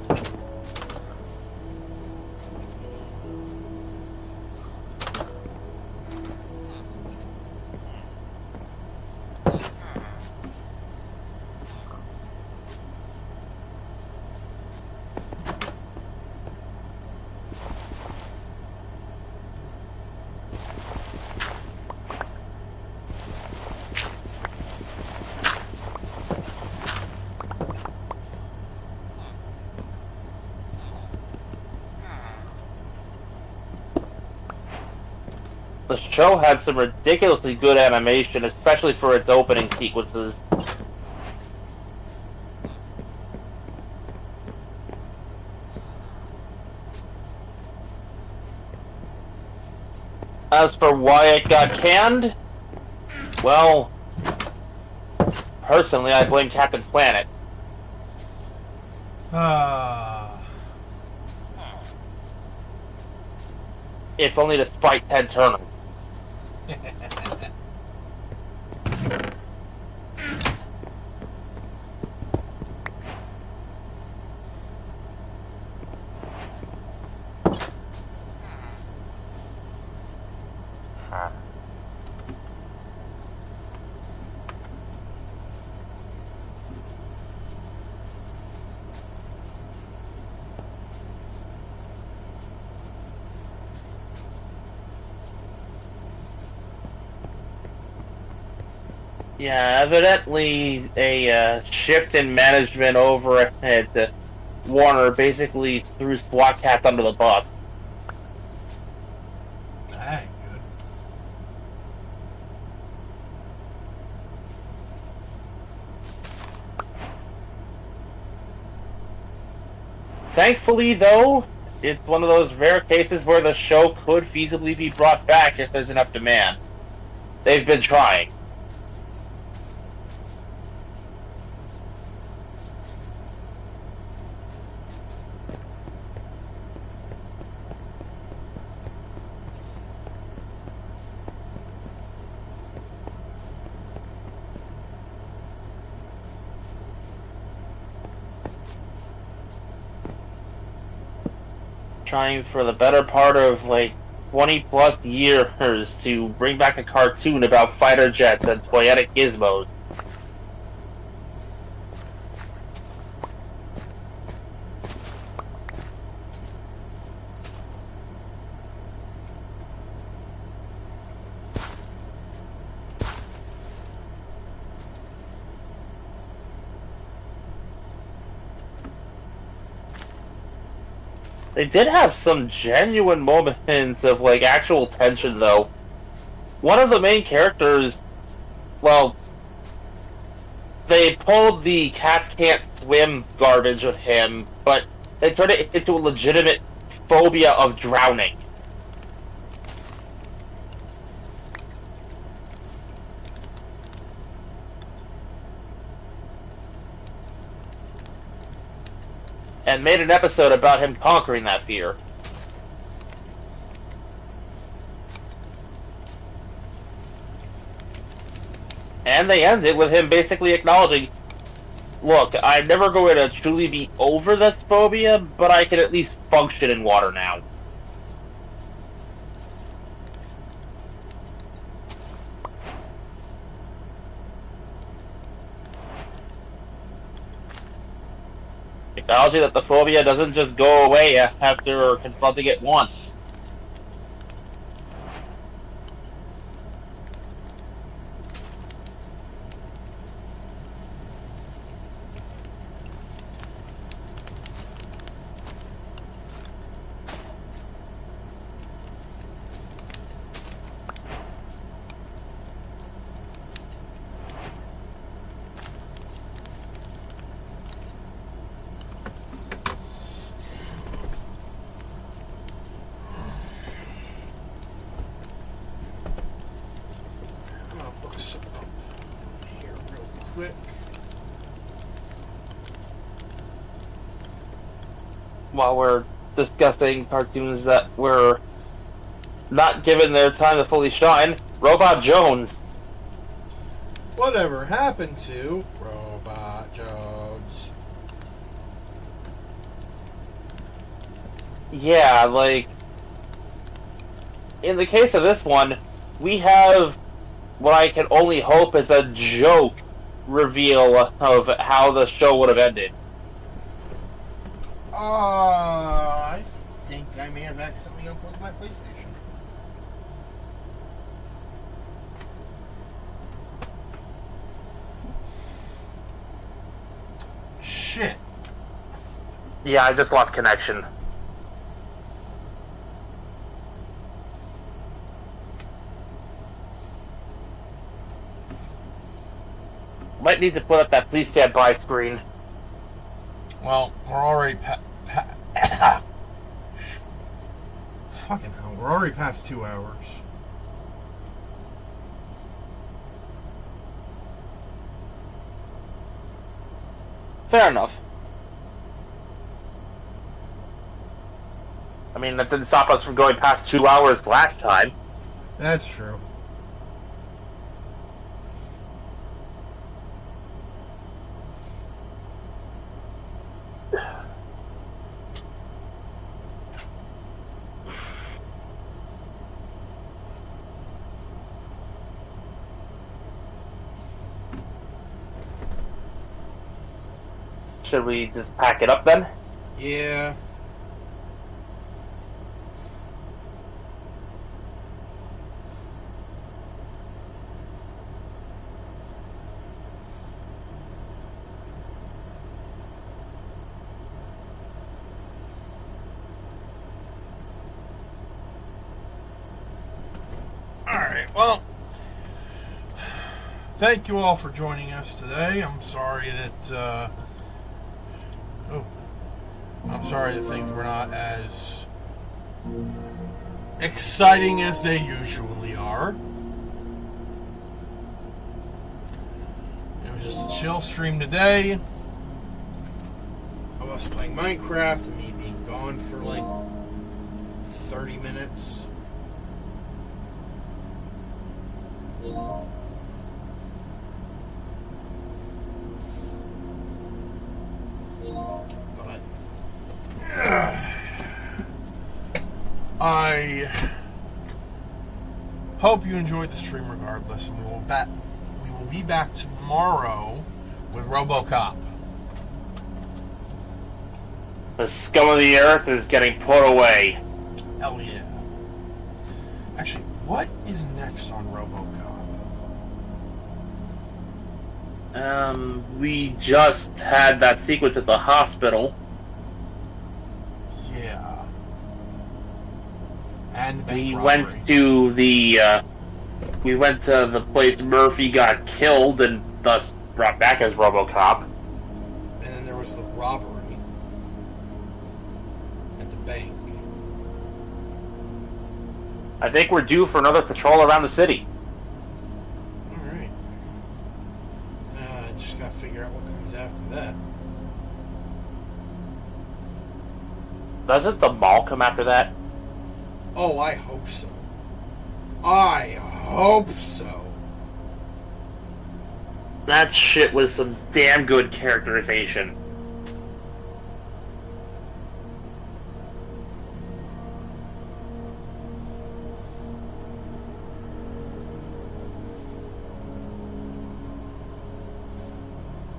The show had some ridiculously good animation, especially for its opening sequences. As for why it got canned, well, personally I blame Captain Planet. If only to spite Ted Turner. Yeah, evidently a shift in management over at Warner basically threw SWAT Cats under the bus. Dang, good. Thankfully, though, it's one of those rare cases where the show could feasibly be brought back if there's enough demand. They've been trying. Trying for the better part of, like, 20 plus years to bring back a cartoon about fighter jets and toyetic gizmos. They did have some genuine moments of, like, actual tension, though. One of the main characters, well, they pulled the cats can't swim garbage with him, but they turned it into a legitimate phobia of drowning. And made an episode about him conquering that fear. And they end it with him basically acknowledging, look, I'm never going to truly be over this phobia, but I can at least function in water now. Acknowledging that the phobia doesn't just go away after confronting it once. Here, real quick. While we're discussing cartoons that were not given their time to fully shine, Robot Jones. Whatever happened to Robot Jones? Yeah, like, in the case of this one, we have what I can only hope is a joke reveal of how the show would have ended. I think I may have accidentally unplugged my PlayStation. Shit. Yeah, I just lost connection. Might need to put up that please stand by screen. Well, we're already fucking hell, we're already past 2 hours. Fair enough. I mean, that didn't stop us from going past 2 hours last time. That's true. Should we just pack it up then? Yeah. Alright, well, thank you all for joining us today. I'm sorry that, I'm sorry that things were not as exciting as they usually are. It was just a chill stream today of us playing Minecraft and me being gone for like 30 minutes. But I Hope you enjoyed the stream regardless, and we will be back tomorrow with RoboCop. The scum of the earth is getting put away. Hell yeah. Actually, what is next on RoboCop? We just had that sequence at the hospital. Yeah. And the bank We robbery. went to the place Murphy got killed and thus brought back as RoboCop. And then there was the robbery at the bank. I think we're due for another patrol around the city. Alright. I just gotta figure out what comes after that. Doesn't the mall come after that? Oh, I hope so. I hope so. That shit was some damn good characterization.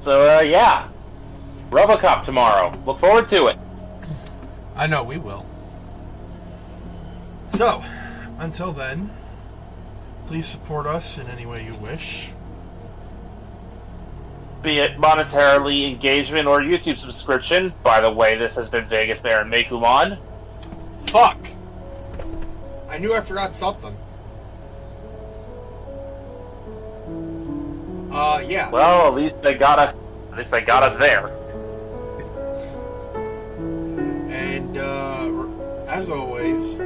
So, yeah. RoboCop tomorrow. Look forward to it. I know we will. So, until then, please support us in any way you wish. Be it monetarily, engagement, or YouTube subscription. By the way, this has been Vegas Bear and Meikumon. Fuck! I knew I forgot something. Yeah. Well, at least they got us there. And, as always,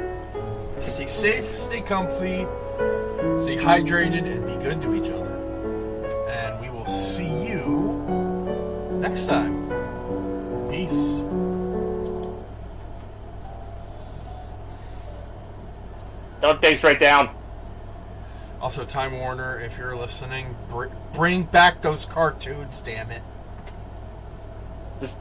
stay safe, stay comfy, stay hydrated, and be good to each other. And we will see you next time. Peace. Don't dig straight down. Also, Time Warner, if you're listening, bring back those cartoons, damn it. Just